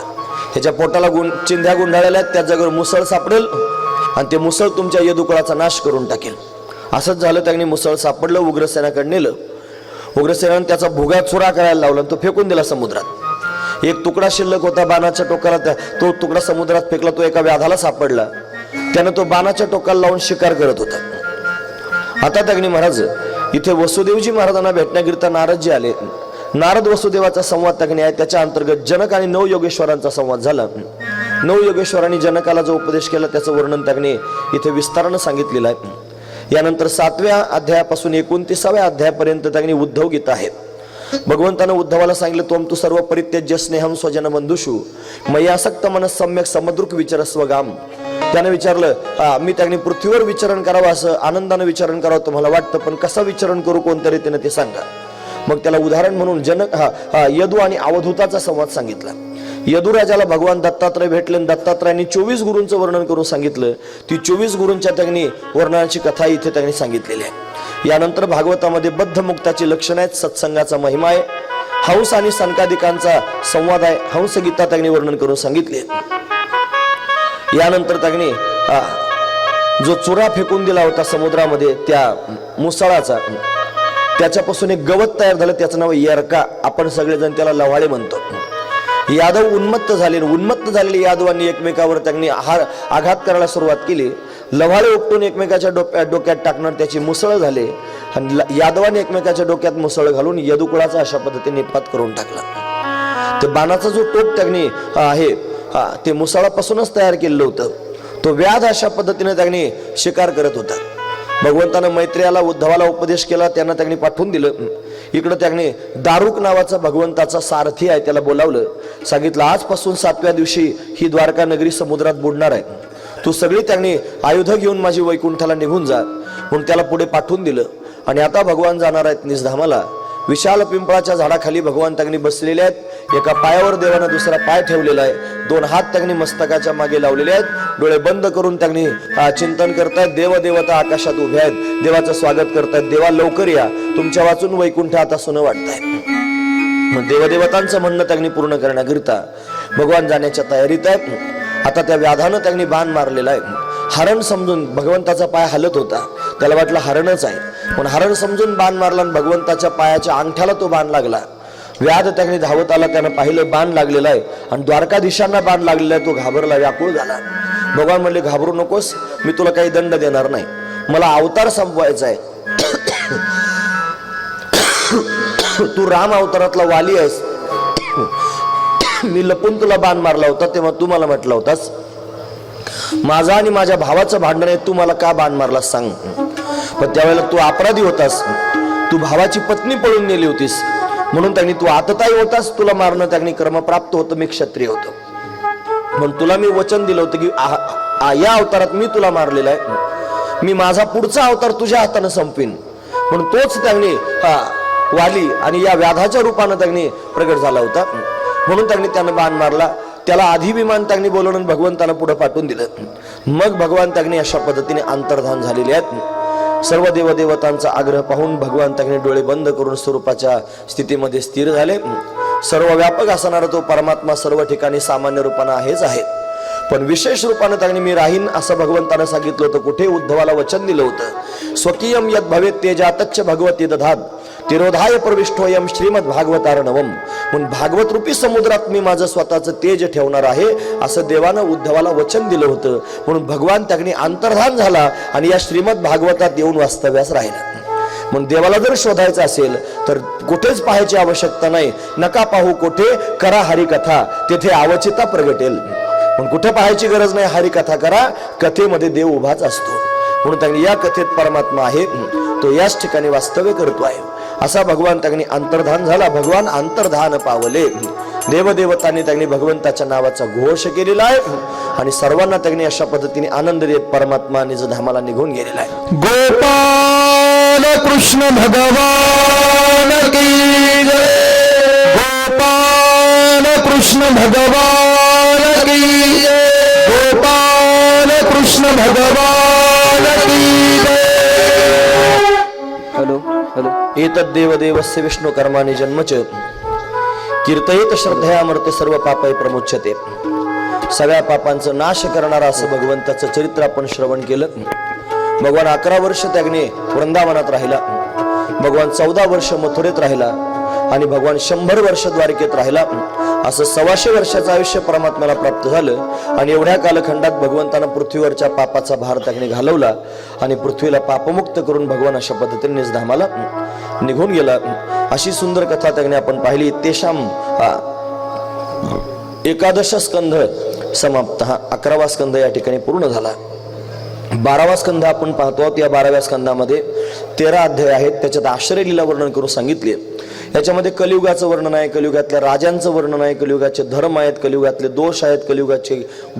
ह्याच्या पोटाला चिंध्या गुंडाळल्या त्या जागेवर मुसळ सापडेल आणि ते मुसळ तुमच्या यदुकुळाचा नाश करून टाकेल. असंच झालं. त्यांनी मुसळ सापडलं. उग्रसेनाकडे नेलं. उग्रसेनाने त्याचा भुगा चुरा करायला लावला तो फेकून दिला समुद्रात. एक तुकडा शिल्लक होता बाणाच्या टोकाला. तो तुकडा समुद्रात फेकला. तो एका व्याधाला सापडला. त्यानं तो बाणाच्या टोकाला लावून शिकार करत होता. आता त्यांनी महाराज इथे वसुदेवजी महाराजांना भेटण्याकरिता नारदजी आले. नारद वसुदेवाचा संवाद त्याने आहे, त्याच्या अंतर्गत जनक आणि नवयोगेश्वरांचा संवाद झाला. नवयोगेश्वरांनी जनकाला जो उपदेश केला त्याचं वर्णन त्याने इथे विस्तारानं सांगितलेलं आहे. यानंतर 7व्या अध्यायापासून 29व्या अध्यायापर्यंत त्यांनी उद्धव गीता आहे. भगवंतानं उद्धवाला सांगितलं, त्वम तू सर्व परित्यज्य स्नेहम स्वजन बंधुषु मय्यासक्त मनस सम्यक समदृक विचरस्व गाम. त्याने विचारलं, मी त्याने पृथ्वीवर विचरण करावं, असं आनंदानं विचरण करावं तुम्हाला वाटतं, पण कसं विचरण करू, कोणत्या रीतीने ते सांगा. मग त्याला उदाहरण म्हणून यदू आणि अवधूताचा संवाद सांगितला. यदुराजाला भगवान दत्तात्रय भेटले, दत्तात्रयांनी 24 गुरूंचं वर्णन करून सांगितलं. ती 24 गुरूंच्या त्यांनी वर्णनाची कथा इथे त्यांनी सांगितलेली आहे. यानंतर भागवतामध्ये बद्धमुक्ताची लक्षणं आहेत, सत्संगाचा महिमा आहे, हंस आणि सनकादिकांचा संवाद आहे, हंसगीता त्यांनी वर्णन करून सांगितले. यानंतर त्यांनी जो चुरा फेकून दिला होता समुद्रामध्ये त्या मुसळाचा, त्याच्यापासून एक गवत तयार झालं, त्याचं नाव येरका. आपण सगळेजण त्याला लव्हाळे म्हणतो. यादव उन्मत्त झालेले यादवांनी एकमेकावर त्यांनी आघात करायला सुरुवात केली. लव्हाळे उपटून एकमेकाच्या डोक्यात टाकणार त्याची मुसळ झाले आणि यादवाने एकमेकाच्या डोक्यात मुसळ घालून यदुकुळाचा अशा पद्धतीने निपात करून टाकला. ते बाणाचा जो टोप त्यांनी आहे ते मुसळापासूनच तयार केलेलं होतं. तो व्याध अशा पद्धतीने त्यांनी शिकार करत होता. भगवंतानं मैत्रेयाला उद्धवाला उपदेश केला, त्यांना त्यांनी पाठवून दिलं. इकडं त्यांनी दारुक नावाचा भगवंताचा सारथी आहे त्याला बोलावलं, सांगितलं आजपासून 7व्या दिवशी ही द्वारका नगरी समुद्रात बुडणार आहे, तू सगळी त्यांनी आयुध घेऊन माझी वैकुंठाला निघून जा म्हणून त्याला पुढे पाठवून दिलं. आणि आता भगवान जाणार आहेत निजधामाला. विशाल पिंपळाच्या झाडाखाली भगवान त्यांनी बसलेले आहेत. एका पायावर देवानं दुसरा पाय ठेवलेला आहे, 2 हात त्यांनी मस्तकाच्या मागे लावलेले आहेत, डोळे बंद करून त्यांनी चिंतन करतायत. देवदेवता आकाशात उभे आहेत, देवाचं स्वागत करतायत. देवा लवकर या, तुमच्या वाचून वैकुंठ आता सुनं वाटताय. मग देवदेवतांचं म्हणणं त्यांनी पूर्ण करण्याकरिता भगवान जाण्याच्या तयारीत आहेत. आता त्या व्याधानं त्यांनी बाण मारलेला आहे. हरण समजून भगवंताचा पाय हलत होता, त्याला वाटलं हरणच आहे, पण हरण समजून बाण मारला आणि भगवंताच्या पायाच्या अंगठ्याला तो बाण लागला. व्याध त्यांनी धावत आला, त्यानं पाहिलं बाण लागलेला आहे आणि द्वारकाधीशांना बाण लागलेला आहे. तो घाबरला, व्याकुळ झाला. भगवान म्हणले, घाबरू नकोस, मी तुला काही दंड देणार नाही, मला अवतार संपवायचा आहे. तू राम अवतारातला वाली आहेस, मी लपून तुला बाण मारला होता तेव्हा तू मला म्हटला होतास माझा आणि माझ्या भावाचं भांडण आहे, तू मला का बाण मारलास सांग. पण त्यावेळेला तू अपराधी होतास, तू भावाची पत्नी पळून नेली होतीस म्हणून त्यांनी तू आतताई होतास, तुला मारणं त्यांनी कर्मप्राप्त होतं, मी क्षत्रिय होतो. म्हणून तुला मी वचन दिलं होतं की या अवतारात मी तुला मारलेला आहे, मी माझा पुढचा अवतार तुझ्या हाताने संपवीन. म्हणून तोच त्यांनी वाली आणि या व्याधाच्या रूपानं त्यांनी प्रगट झाला होता. म्हणून त्यांनी त्यानं बाण मारला. त्याला अधिविमान त्यांनी बोलवून भगवंताला पुढे पाठवून दिलं. मग भगवान त्यांनी अशा पद्धतीने अंतर्धान झालेले आहेत. सर्व देवदेवतांचा आग्रह पाहून भगवान त्यांनी डोळे बंद करून स्वरूपाच्या स्थितीमध्ये स्थिर झाले. सर्व व्यापक असणारा तो परमात्मा सर्व ठिकाणी सामान्य रूपानं आहेच आहे, पण विशेष रूपानं त्यांनी मी राहीन असं भगवंतानं सांगितलं होतं. कुठे उद्धवाला वचन दिलं होतं, स्वकीयम यद भवेत तेजातच्च भगवती दधात तिरोधाय प्रविष्टोयम श्रीमद भागवतार्णवम. म्हणून भागवत रूपी समुद्रात मी माझं स्वतःचं तेज ठेवणार आहे असं देवानं उद्धवाला वचन दिलं होतं. म्हणून भगवान त्यांनी अंतर्धान झाला आणि या श्रीमद भागवतात येऊन वास्तव्यास राहिला. म्हणून देवाला जर शोधायचं असेल तर कुठेच पाहायची आवश्यकता नाही, नका पाहू कोठे, करा हरिकथा, तेथे आवचिता प्रगटेल. म्हणून कुठे पाहायची गरज नाही, हरिकथा करा, कथेमध्ये देव उभाच असतो. म्हणून त्यांनी या कथेत परमात्मा आहे, तो याच ठिकाणी वास्तव्य करतो आहे असा भगवान त्यांनी अंतर्धान झाला. भगवान अंतर्धान पावले. देवदेवतांनी त्यांनी भगवंताच्या नावाचा घोष केलेला आहे आणि सर्वांना त्यांनी अशा पद्धतीने आनंद देत परमात्मा निज धामाला निघून गेलेला आहे. गोपाल कृष्ण भगवान की जय, गोपाल कृष्ण भगवान की जय, गोपाल कृष्ण भगवान की जय. Hello hello. एतद्देव देवस्य विष्णू कर्माणि जन्मच कीर्तयेत श्रद्धयामर्त्य सर्व पापै प्रमुच्यते. सगळ्या पापांचं नाश करणारा असं भगवंताचं चरित्र आपण श्रवण केलं. भगवान 11 वर्ष त्याने वृंदावनात राहिला, भगवान 14 वर्ष मथुरेत राहिला, आणि भगवान 100 वर्ष द्वारकेत राहिला. असं 125 वर्षाचं आयुष्य परमात्म्याला प्राप्त झालं. आणि एवढ्या कालखंडात भगवंतानं पृथ्वीवरच्या पापाचा भार त्याने घालवला आणि पृथ्वीला पापमुक्त करून भगवान अशा पद्धतीने निजधामाला निघून गेला. अशी सुंदर कथा त्याने आपण पाहिली. तेशाम 11 स्कंध समाप्त. 11वा स्कंध या ठिकाणी पूर्ण झाला. 12वा स्कंध आपण पाहतो आहोत. या 12व्या स्कंदामध्ये 13 अध्याय आहेत. त्याच्यात आश्रय लीला वर्णन करून सांगितले. याच्यामध्ये कलियुगाचं वर्णन आहे, कलियुगातल्या राजांचं वर्णन आहे, कलियुगाचे धर्म आहेत, कलियुगातले दोष आहेत, कलियुगाचे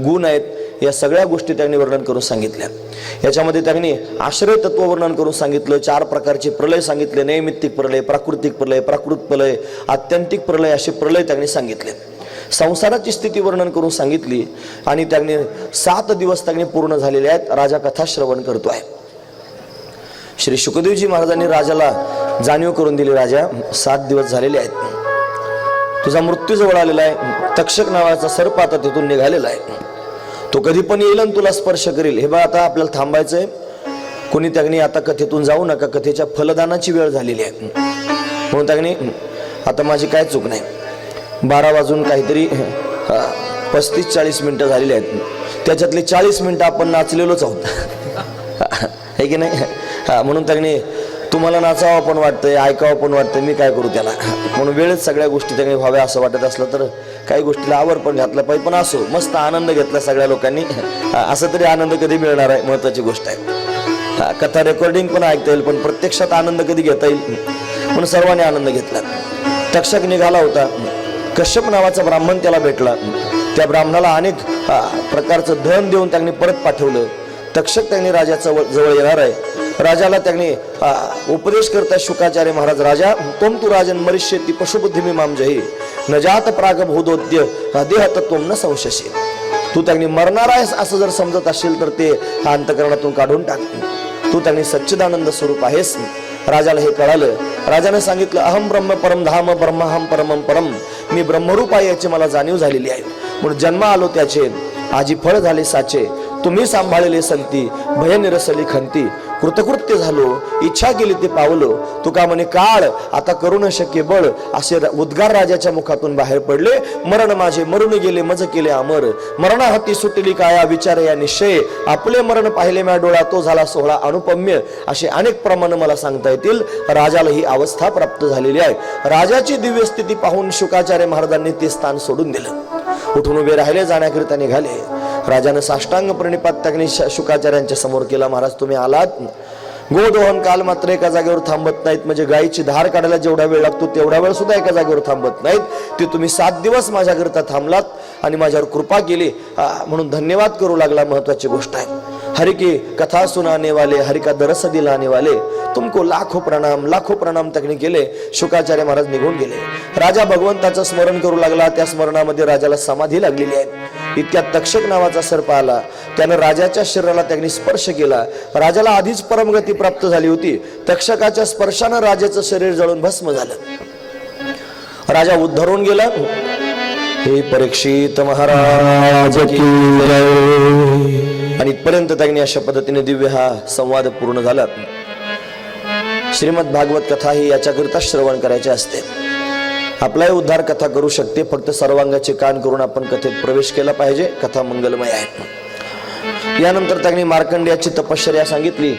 गुण आहेत. या सगळ्या गोष्टी त्यांनी वर्णन करून सांगितल्या. याच्यामध्ये त्यांनी आश्रय तत्व वर्णन करून सांगितलं. 4 प्रकारचे प्रलय सांगितले. नैमित्तिक प्रलय, प्राकृतिक प्रलय, प्राकृत प्रलय, आत्यंतिक प्रलय असे प्रलय त्यांनी सांगितले. संसाराची स्थिती वर्णन करून सांगितली. आणि त्यांनी 7 दिवस त्यांनी पूर्ण झालेले आहेत. राजा कथा श्रवण करतोय. श्री शुकदेवजी महाराजांनी राजाला जाणीव करून दिली, राजा 7 दिवस झालेले आहेत, तुझा मृत्यू जवळ आलेला आहे. तक्षक नावाचा सर्प आता तिथून निघालेला आहे. तो कधी पण येईल आणि तुला स्पर्श करेल. हे बघ, आता आपल्याला थांबायचंय. कोणी त्यांनी आता कथेतून जाऊ नका, कथेच्या फलदानाची वेळ झालेली आहे. म्हणून त्यांनी आता माझी काय चूक नाही. 12 वाजून काहीतरी 35-40 मिनिटं झालेली आहेत. त्याच्यातले 40 मिनिटं आपण नाचलेलोच आहोत, हे की नाही. म्हणून त्यांनी तुम्हाला नाचावं पण वाटतंय, ऐकावं पण वाटतंय, मी काय करू त्याला. म्हणून वेळेत सगळ्या गोष्टी त्यांनी व्हाव्या असं वाटत असलं तर काही गोष्टीला आवर पण घातला पाहिजे. पण असो, मस्त आनंद घेतला सगळ्या लोकांनी. असं तरी आनंद कधी मिळणार आहे, महत्वाची गोष्ट आहे. कथा रेकॉर्डिंग पण ऐकता येईल, पण प्रत्यक्षात आनंद कधी घेता येईल. म्हणून सर्वांनी आनंद घेतला. तक्षक निघाला होता. कश्यप नावाचा ब्राह्मण त्याला भेटला. त्या ब्राह्मणाला अनेक प्रकारचं धन देऊन त्यांनी परत पाठवलं. तक्षक त्यांनी राजाच्या जवळ येणार आहे. राजाला त्यांनी उपदेश करता शुकाचार्य महाराज, राजा तोम तू राजन मरिष्येती पशुबुद्धिमी मामजही न जात प्राग भूदोद्य देह तत्वम न संशशी. तू त्यांनी मरणार आहेस असं जर समजत असेल तर ते अंतकरणातून काढून टाक. तू त्यांनी सच्चिदानंद स्वरूप आहेस. राजाला हे कळालं. राजाने सांगितलं, अहम ब्रह्म परम धाम ब्रह्महम परमम परम. मी ब्रह्मरूप आहे याची मला जाणीव झालेली आहे. म्हणून जन्म आलो त्याचे, आजी फळ झाले साचे. तुम्ही सांभाळले संती, भय निरसली खंती. कृतकृत्य झालो, इच्छा केली ते पावलो. तुका म्हणे काळ आता करू न शक्य बळ. असे उद्गार राजाच्या मुखातून बाहेर पडले. मरण माझे मरून गेले, मज केले अमर. मरणाहाती सुटली काया विचार या निश्चय. आपले मरण पाहिले म्या डोळा, तो झाला सोहळा अनुपम्य. असे अनेक प्रमाण मला सांगता येतील. राजाला ही अवस्था प्राप्त झालेली आहे. राजाची दिव्य स्थिती पाहून शुकाचार्य महाराजांनी ते स्थान सोडून दिलं. उठून उभे राहिले, जाण्याकरिता निघाले. राजानं साष्टांग प्रणिपात त्यांनी शुकाचार्यांच्या समोर केला. महाराज तुम्ही आलात. गोदोहन काल मात्र एका जागेवर थांबत नाहीत. म्हणजे गायीची धार काढायला जेवढा वेळ लागतो तेवढा वेळ सुद्धा एका जागेवर थांबत नाहीत. ते तुम्ही 7 दिवस माझ्याकरिता थांबलात आणि माझ्यावर कृपा केली म्हणून धन्यवाद करू लागला. महत्वाची गोष्ट आहे. हरि की कथा सुनाने वाले, हरि का दरस दिलाने वाले, तुमको लाखो प्रणाम त्यांनी केले. शुकाचार्य महाराज निघून गेले. राजा भगवंताचं स्मरण करू लागला. त्या स्मरणामध्ये राजाला समाधी लागलेली आहे. इतक्यात तक्षक नावाचा सर्प आला. त्यानं राजाच्या शरीराला त्यांनी स्पर्श केला. राजाला आधीच परमगती प्राप्त झाली होती. तक्षकाच्या स्पर्शानं राजाचं शरीर जळून भस्म झालं. राजा उद्धरून गेला. हे परीक्षित महाराज की जय. आणि इथपर्यंत त्यांनी अशा पद्धतीने दिव्य हा संवाद पूर्ण झाला. श्रीमद भागवत कथा ही याच्याकरिता श्रवण करायचे असते. आपलाही उद्धार कथा करू शकते. फक्त सर्वांगाचे कान करून आपण कथेत प्रवेश केला पाहिजे. कथा मंगलमय आहे. यानंतर त्यांनी मार्कंडेयाची तपश्चर्या सांगितली.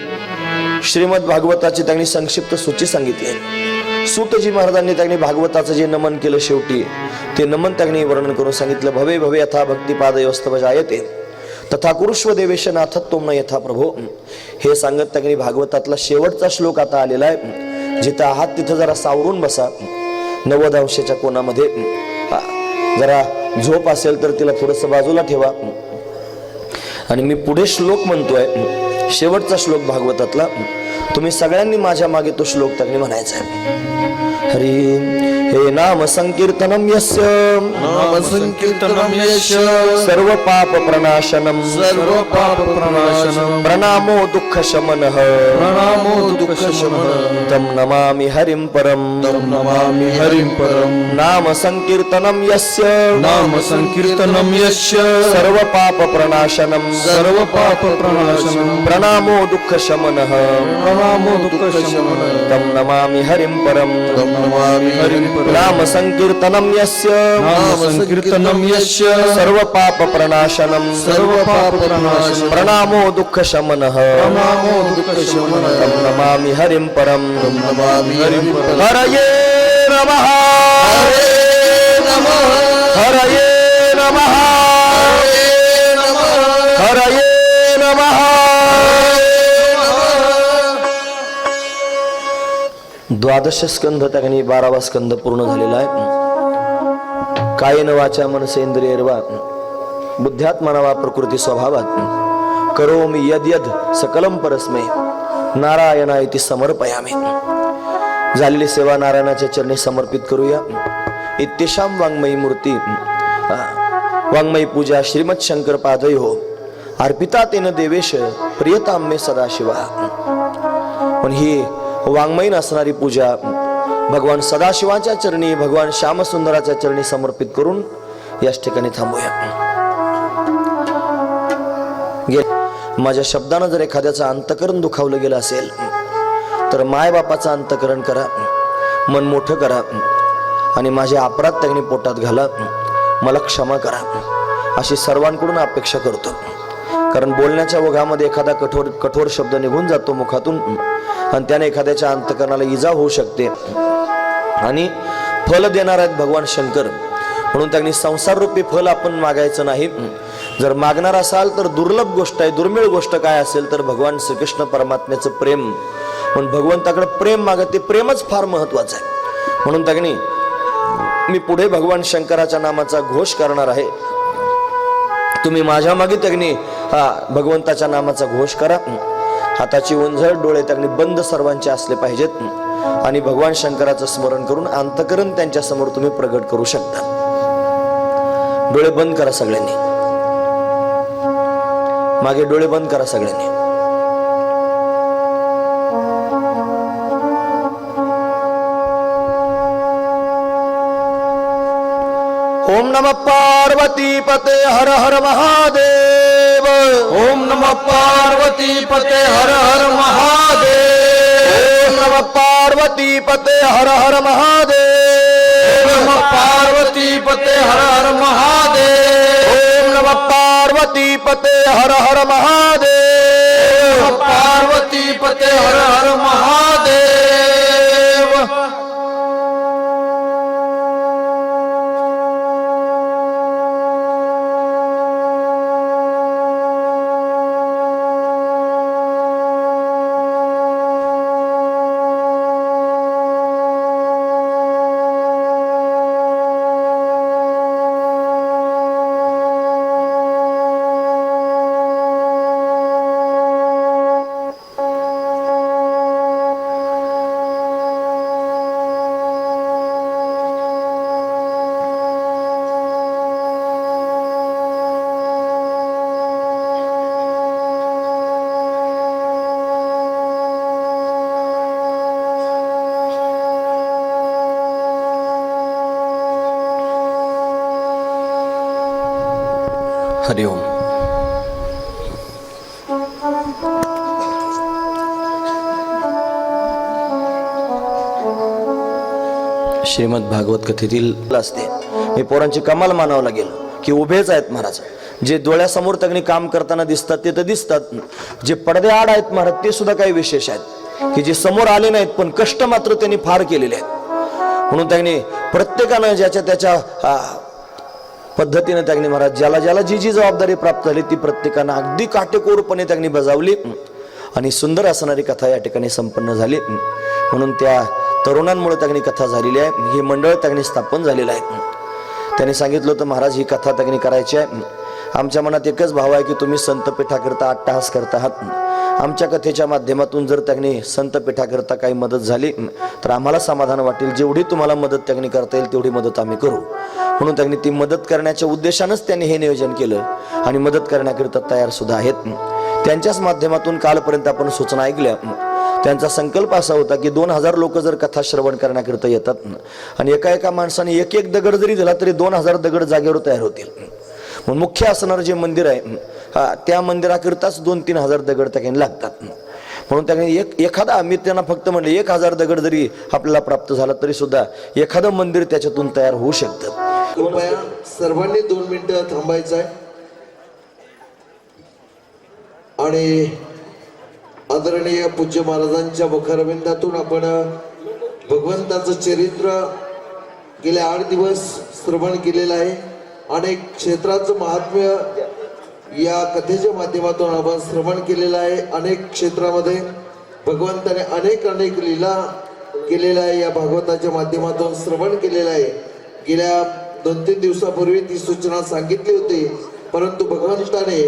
श्रीमद भागवताची त्यांनी संक्षिप्त सूची सांगितली. सूतजी महाराजांनी त्यांनी भागवताचं जे नमन केलं, शेवटी ते नमन त्यांनी वर्णन करून सांगितलं. भवे भवे यथा भक्तिपाद योस्तव जायते तथा कुरुष्व देवेश नाथत्वम न यथा प्रभो. हे सांगत त्यांनी भागवतातला शेवटचा श्लोक आता आलेला आहे. जिथं आहात तिथं जरा सावरून बसा. 90 अंशाच्या कोणामध्ये जरा झोप असेल तर तिला थोडस बाजूला ठेवा. आणि मी पुढे श्लोक म्हणतोय, शेवटचा श्लोक भागवतातला. तुम्ही सगळ्यांनी माझ्या मागे तो श्लोक त्यांनी म्हणायचा आहे. हरी हे नाम संकीर्तनम यस्य, नाम संकीर्तनम यस्य सर्व पाप प्रणाशनम, सर्व पाप प्रणाशनम, प्रणामो दुःख शमनः, प्रणामो दुःख शमनः, तम नमामि हरिं परम, तम नमामि हरिं परम. नाम संकीर्तनम यस्य, नाम संकीर्तनम यस्य सर्व पाप प्रणाशनम, सर्व पाप प्रणाशनम, प्रणामो दुःख शमनः, प्रणामो दुःखशमन तं नमामि हरिं परं तं नमामि हरिं परं नाम संकीर्तनं यस्य नाम संकीर्तनं यस्य सर्वपापप्रणाशनं सर्वपापप्रणाशनं प्रणामो दुःखशमनः प्रणामो दुःखशमन तं नमामि हरिं परं तं नमामि हरिं परं हरये नमः हरये नमः हरये नमः द्वादश स्कंध त्याने 12वा स्कंध पूर्ण झालेला आहे. कायेन वाचा मनसेंद्रियर्वा बुद्ध्यात्मना वा प्रकृती स्वभावात करोमि यद यद सकलम परस्मै नारायणायती समर्पयामि. झालेली सेवा नारायणाच्या चरणी समर्पित करूया. इत्यशाम वाङ्मयी मूर्ती वाङ्मयी पूजा श्रीमद शंकर पादयो अर्पिता तेन देवेश प्रियताम मे सदाशिवा. पण ही वाङ्मयीन असणारी पूजा भगवान सदाशिवाच्या चरणी भगवान श्यामसुंदराच्या चरणी समर्पित करून याच ठिकाणी थांबूया. माझ्या शब्दानं जर एखाद्याचं अंतकरण दुखावलं गेलं असेल तर माय बापाचं अंतकरण करा, मन मोठं करा आणि माझे अपराध त्यांनी पोटात घाला, मला क्षमा करा अशी सर्वांकडून अपेक्षा करतो. कारण बोलण्याच्या ओघामध्ये एखादा कठोर शब्द निघून जातो मुखातून आणि त्याने एखाद्याच्या अंतकरणाला इजा होऊ शकते आणि फल देणार आहेत भगवान शंकर. म्हणून त्यांनी संसार रूपी फल आपण मागायचं नाही. जर मागणार असाल तर दुर्लभ गोष्ट आहे, दुर्मिळ गोष्ट काय असेल तर भगवान श्रीकृष्ण परमात्म्याचं प्रेम. पण भगवंताकडे प्रेम मागत, ते प्रेमच फार महत्वाचं आहे. म्हणून त्यांनी मी पुढे भगवान शंकराच्या नामाचा घोष करणार आहे, तुम्ही माझ्या मागे त्यांनी भगवंताच्या नामाचा घोष करा. हाताची उंझळ, डोळे त्यांनी बंद सर्वांचे असले पाहिजेत आणि भगवान शंकराचं स्मरण करून अंतकरण त्यांच्या समोर तुम्ही प्रगट करू शकता. डोळे बंद करा सगळ्यांनी, मागे डोळे बंद करा सगळ्यांनी. ओम नमः पार्वती पते हर हर महादेव. ओम नमः पार्वती पते हर हर महादेव. ओम नमः पार्वती पते हर हर महादेव. ओम नमः पार्वती पते हर हर महादेव. ओम नमः पार्वती पते हर हर महादेव. ओम पार्वती पते हर हर महादेव. हरि ओम. श्रीमद भागवत कथेतील असते मी पोरांची कमाल मानावं लागेल की उभेच आहेत महाराज. जे डोळ्यासमोर त्यांनी काम करताना दिसतात ते तर दिसतात, जे पडदे आड आहेत महाराज ते सुद्धा काही विशेष आहेत की जे समोर आले नाहीत पण कष्ट मात्र त्यांनी फार केलेले आहेत. म्हणून त्यांनी प्रत्येकानं ज्याच्या त्याच्या पद्धतीने त्यांनी महाराज ज्याला ज्याला जी जी जबाबदारी प्राप्त झाली ती प्रत्येकानं अगदी काटेकोरपणे त्यांनी बजावली आणि सुंदर असणारी कथा या ठिकाणी संपन्न झाली. म्हणून त्या तरुणांमुळे त्यांनी कथा झालेली आहे. हे मंडळ त्यांनी स्थापन झालेलं आहे. त्यांनी सांगितलं होतं महाराज ही कथा त्यांनी करायची आहे. आमच्या मनात एकच भाव आहे की तुम्ही संतपीठाकरता अट्टहास करता आहात. आमच्या कथेच्या माध्यमातून जर त्यांनी संतपीठाकरता काही मदत झाली तर आम्हाला समाधान वाटेल. जेवढी तुम्हाला मदत त्यांनी करता येईल तेवढी मदत आम्ही करू. म्हणून त्यांनी ती मदत करण्याच्या उद्देशानंच त्यांनी हे नियोजन केलं आणि मदत करण्याकरिता तयार सुद्धा आहेत. त्यांच्याच माध्यमातून कालपर्यंत आपण सूचना ऐकल्या. त्यांचा संकल्प असा होता की 2000 लोक जर कथा श्रवण करण्याकरिता येतात आणि एका एका माणसाने एक एक दगड जरी दिला तरी 2000 दगड जागेवर तयार होतील. म्हणून मुख्य असणारं जे मंदिर आहे त्या मंदिराकरिताच 2-3 हजार दगड त्या लागतात. म्हणून त्यांनी एखादा आम्ही त्यांना फक्त म्हणले 1000 दगड जरी आपल्याला प्राप्त झाला तरी सुद्धा एखादं मंदिर त्याच्यातून तयार होऊ शकतं. कृपया सर्वांनी 2 मिनिटं थांबायचं आहे आणि आदरणीय पूज्य महाराजांच्या मुखारविंदातून आपण भगवंताचं चरित्र गेले 8 दिवस श्रवण केलेलं आहे. अनेक क्षेत्राचं महात्म्य या कथेच्या माध्यमातून आपण श्रवण केलेलं आहे. अनेक क्षेत्रामध्ये भगवंताने अनेक लीला केलेल्या आहे. या भागवताच्या माध्यमातून श्रवण केलेलं आहे. गेल्या 2-3 दिवसापूर्वी ती सूचना सांगितली होती, परंतु भगवंताने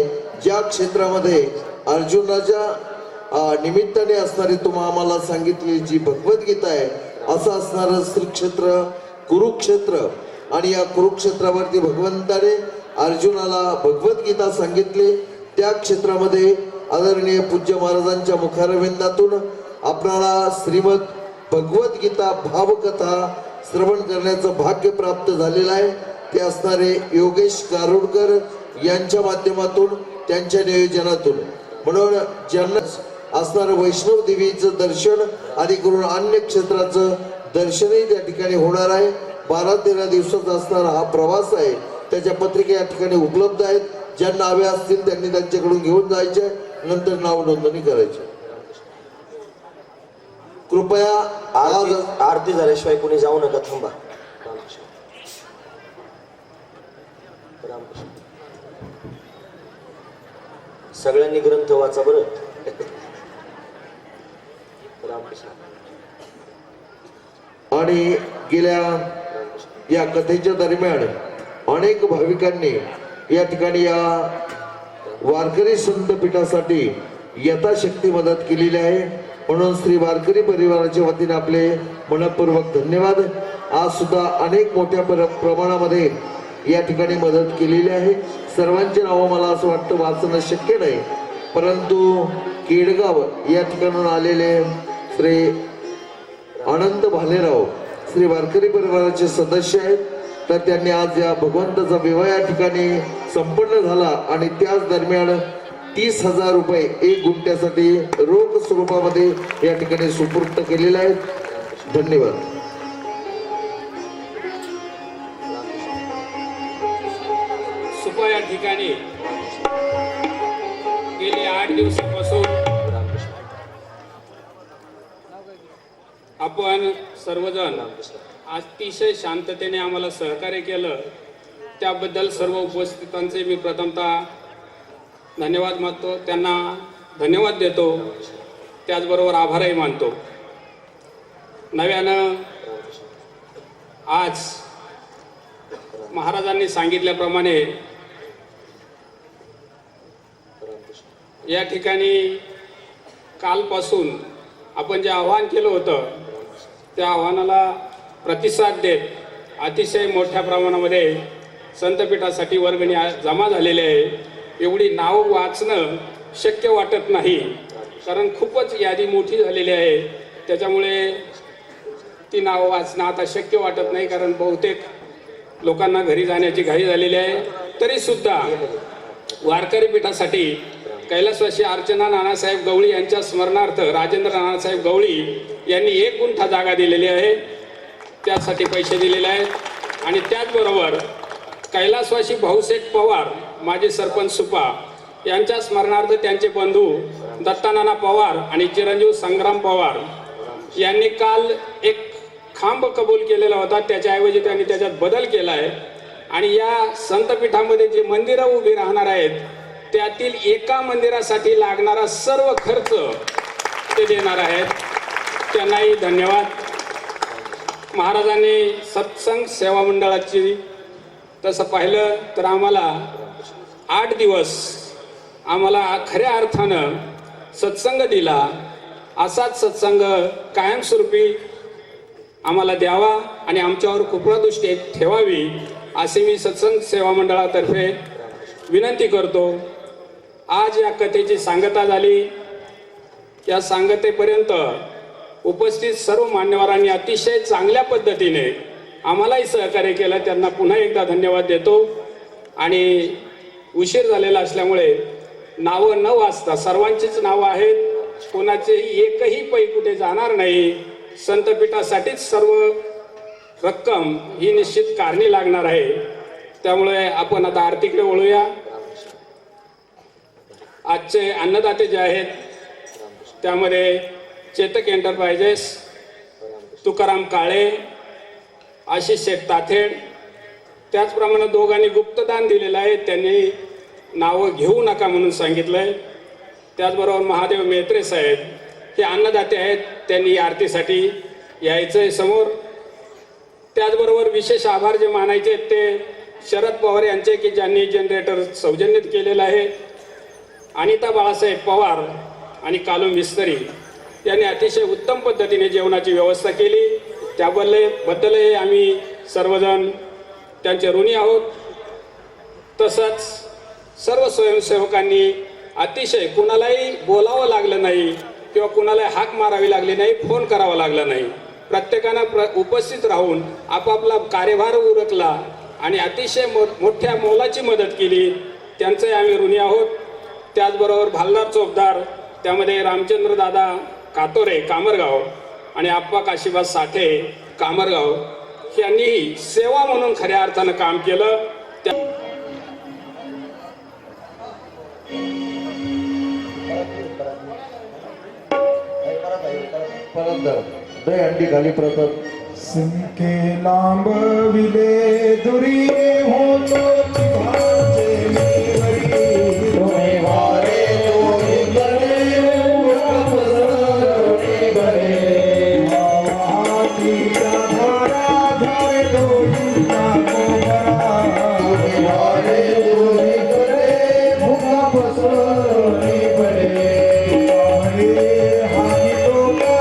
ज्या क्षेत्रामध्ये अर्जुनाच्या निमित्ताने असणारी तुम्हाला आम्हाला सांगितली जी भगवद्गीता आहे, असं असणारं श्रीक्षेत्र कुरुक्षेत्र, आणि या कुरुक्षेत्रावरती भगवंताने अर्जुनाला भगवद्गीता सांगितली. त्या क्षेत्रामध्ये आदरणीय पूज्य महाराजांच्या मुखारविंदातून आपणाला श्रीमद भगवद्गीता भावकथा श्रवण करण्याचं भाग्य प्राप्त झालेलं आहे. ते असणारे योगेश गारुडकर यांच्या माध्यमातून, त्यांच्या नियोजनातून. म्हणून ज्यांना असणारं वैष्णव देवीचं दर्शन आणि करून अन्य क्षेत्राचं दर्शनही त्या ठिकाणी होणार आहे. 12-13 दिवसाचा असणारा हा प्रवास आहे. त्याच्या पत्रिका या ठिकाणी उपलब्ध आहेत. ज्यांना हवे असतील त्यांनी त्यांच्याकडून घेऊन जायचे, नंतर नाव नोंदणी करायची. कृपया आज आरती झाल्याशिवाय कोणी जाऊ नका, थांबा. सगळ्यांनी ग्रंथ वाचा बरं. आणि गेल्या या कथेच्या दरम्यान अनेक भाविकांनी या ठिकाणी या वारकरी संत पीठासाठी यथाशक्ती मदत केलेली आहे. म्हणून श्री वारकरी परिवाराच्या वतीने आपले मनपूर्वक धन्यवाद. आज सुद्धा अनेक मोठ्या प्रमाणामध्ये या ठिकाणी मदत केलेली आहे. सर्वांची नावं मला असं वाटतं वाचणं शक्य नाही, परंतु केडगाव या ठिकाणून आलेले श्री अनंत भालेराव श्री वारकरी परिवाराचे सदस्य आहेत. तर त्यांनी आज या भगवंताचा विवाह या ठिकाणी संपन्न झाला आणि त्याच दरम्यान 30,000 रुपये 1 गुंठ्यासाठी रोख स्वरूपामध्ये या ठिकाणी सुपूर्द केलेले आहेत. धन्यवाद. सुपा या ठिकाणी गेले 8 दिवसापासून आपण सर्वजण अतिशय शांततेने आम्हाला सहकार्य केलं, त्याबद्दल सर्व उपस्थितांचे मी प्रथमतः धन्यवाद मानतो. त्यांना धन्यवाद देतो, त्याचबरोबर आभारही मानतो. नव्यानं आज महाराजांनी सांगितल्याप्रमाणे या ठिकाणी कालपासून आपण जे आवाहन केलं होतं त्या आव्हानाला प्रतिसाद देत अतिशय मोठ्या प्रमाणामध्ये संतपीठासाठी वर्गणी जमा झालेली आहे. एवढी नाव वाचणं शक्य वाटत नाही, कारण खूपच यादी मोठी झालेली आहे. त्याच्यामुळे ती नाव वाचणं आता शक्य वाटत नाही, कारण बहुतेक लोकांना घरी जाण्याची घाई झालेली आहे. तरीसुद्धा वारकरी पीठासाठी कैलासवासी अर्चना नानासाहेब गवळी यांच्या स्मरणार्थ राजेंद्र नानासाहेब गवळी यांनी 1 गुंठा जागा दिलेली आहे, त्यासाठी पैसे दिलेले आहेत. आणि त्याचबरोबर कैलासवासी भाऊसेठ पवार माजी सरपंच सुपा यांच्या स्मरणार्थ त्यांचे बंधू दत्तानाना पवार आणि चिरंजीव संग्राम पवार यांनी काल एक खांब कबूल केलेला होता, त्याच्याऐवजी त्यांनी त्याच्यात बदल केला आहे. आणि या संतपीठामध्ये जे मंदिरं उभी राहणार आहेत त्यातील एका मंदिरासाठी लागणारा सर्व खर्च ते देणार आहेत. त्यांनाही धन्यवाद. महाराजांनी सत्संग सेवा मंडळाची तसं पाहिलं तर आम्हाला 8 दिवस आम्हाला खऱ्या अर्थानं सत्संग दिला. असाच सत्संग कायमस्वरूपी आम्हाला द्यावा आणि आमच्यावर कृपादृष्टी ठेवावी असे मी सत्संग सेवा मंडळातर्फे विनंती करतो. आज या कथेची सांगता झाली. या सांगतेपर्यंत उपस्थित सर्व मान्यवरांनी अतिशय चांगल्या पद्धतीने आम्हालाही सहकार्य केलं, त्यांना पुन्हा एकदा धन्यवाद देतो. आणि उशीर झालेला असल्यामुळे नावं न वाचता सर्वांचीच नावं आहेत कोणाचेही एकही पै कुठे जाणार नाही. संतपीठासाठीच सर्व रक्कम ही निश्चित कारणी लागणार आहे. त्यामुळे आपण आता आरतीकडे वळूया. आजचे अन्नदाते जे आहेत त्यामध्ये चेतक एंटरप्राइजेस, तुकाराम काळे, आशिष शेठ ताथेड, त्याचप्रमाणे दोघांनी गुप्तदान दिलेलं आहे. त्यांनी नावं घेऊ नका म्हणून सांगितलंय. त्याचबरोबर महादेव मेत्रे साहेब हे अन्नदाते आहेत. त्यांनी या आरतीसाठी यायचंय समोर. त्याचबरोबर विशेष आभार जे मानायचे आहेत ते शरद पवार यांचे की ज्यांनी जनरेटर सौजन्यित केलेलं आहे. अनिता बाळासाहेब पवार आणि कालू मिस्त्री यांनी अतिशय उत्तम पद्धतीने जेवणाची व्यवस्था केली. त्याबद्दलही आम्ही सर्वजण त्यांचे ऋणी आहोत. तसंच सर्व स्वयंसेवकांनी अतिशय कुणालाही बोलावं लागलं नाही किंवा कुणालाही हाक मारावी लागली नाही, फोन करावा लागला नाही. प्रत्येकानं उपस्थित राहून आपापला कार्यभार उरकला आणि अतिशय मोठ्या मोलाची मदत केली. त्यांचंही आम्ही ऋणी आहोत. त्याचबरोबर भालदार चौकदार, त्यामध्ये रामचंद्र दादा कातोरे कामरगाव आणि आप्पा काशीबाज साठे कामरगाव यांनीही सेवा म्हणून खऱ्या अर्थानं काम केलं. दही अंडी खाली प्रताप सिंके लांब विले दुरी होतो भाजे मेवरी तुम्ही वारे तुम्ही गरे मुखपसरणे गरे वाहातीच्या धारा धारे डोईंचा कोमरा तुम्ही वारे तुम्ही गरे मुखपसरणे गरे हाती लोका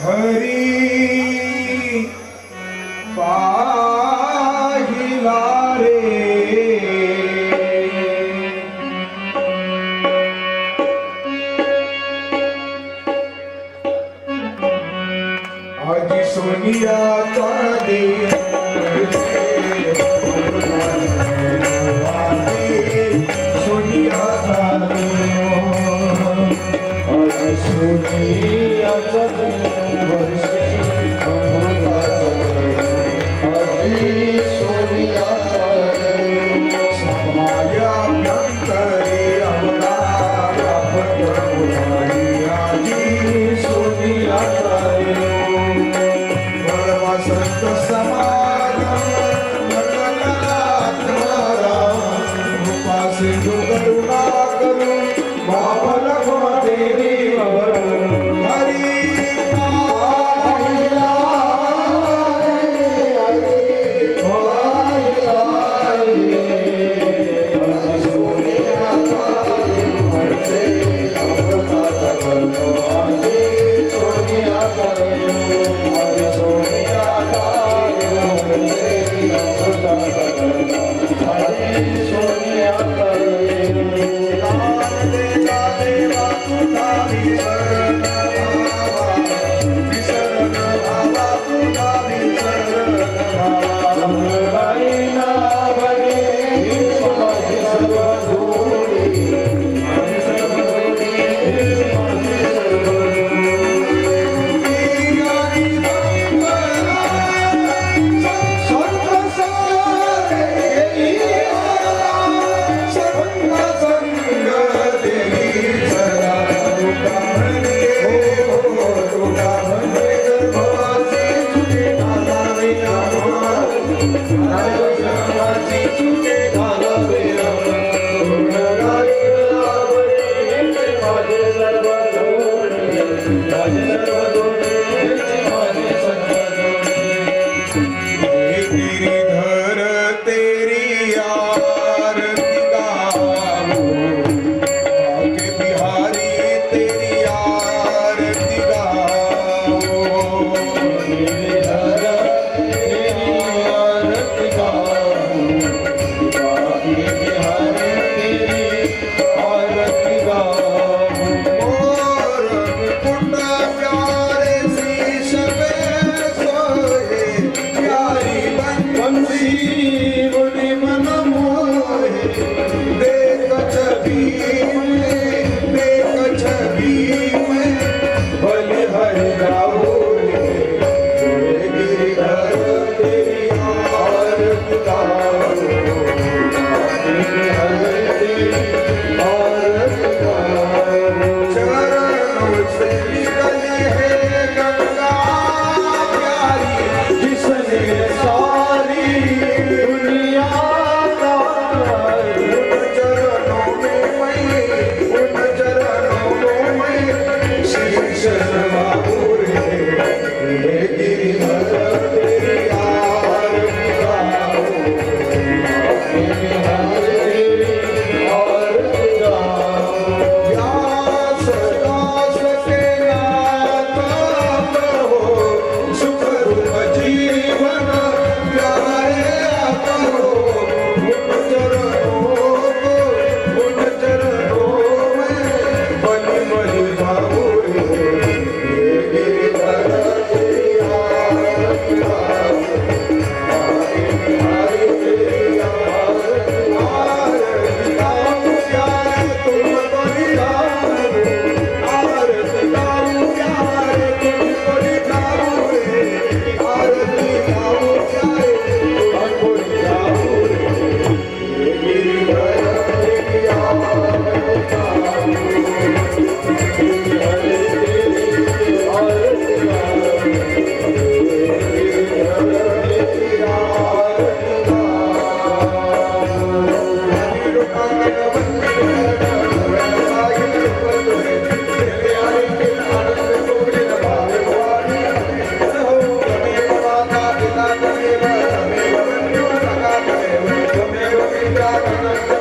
हरी पाहिला रे Thank you.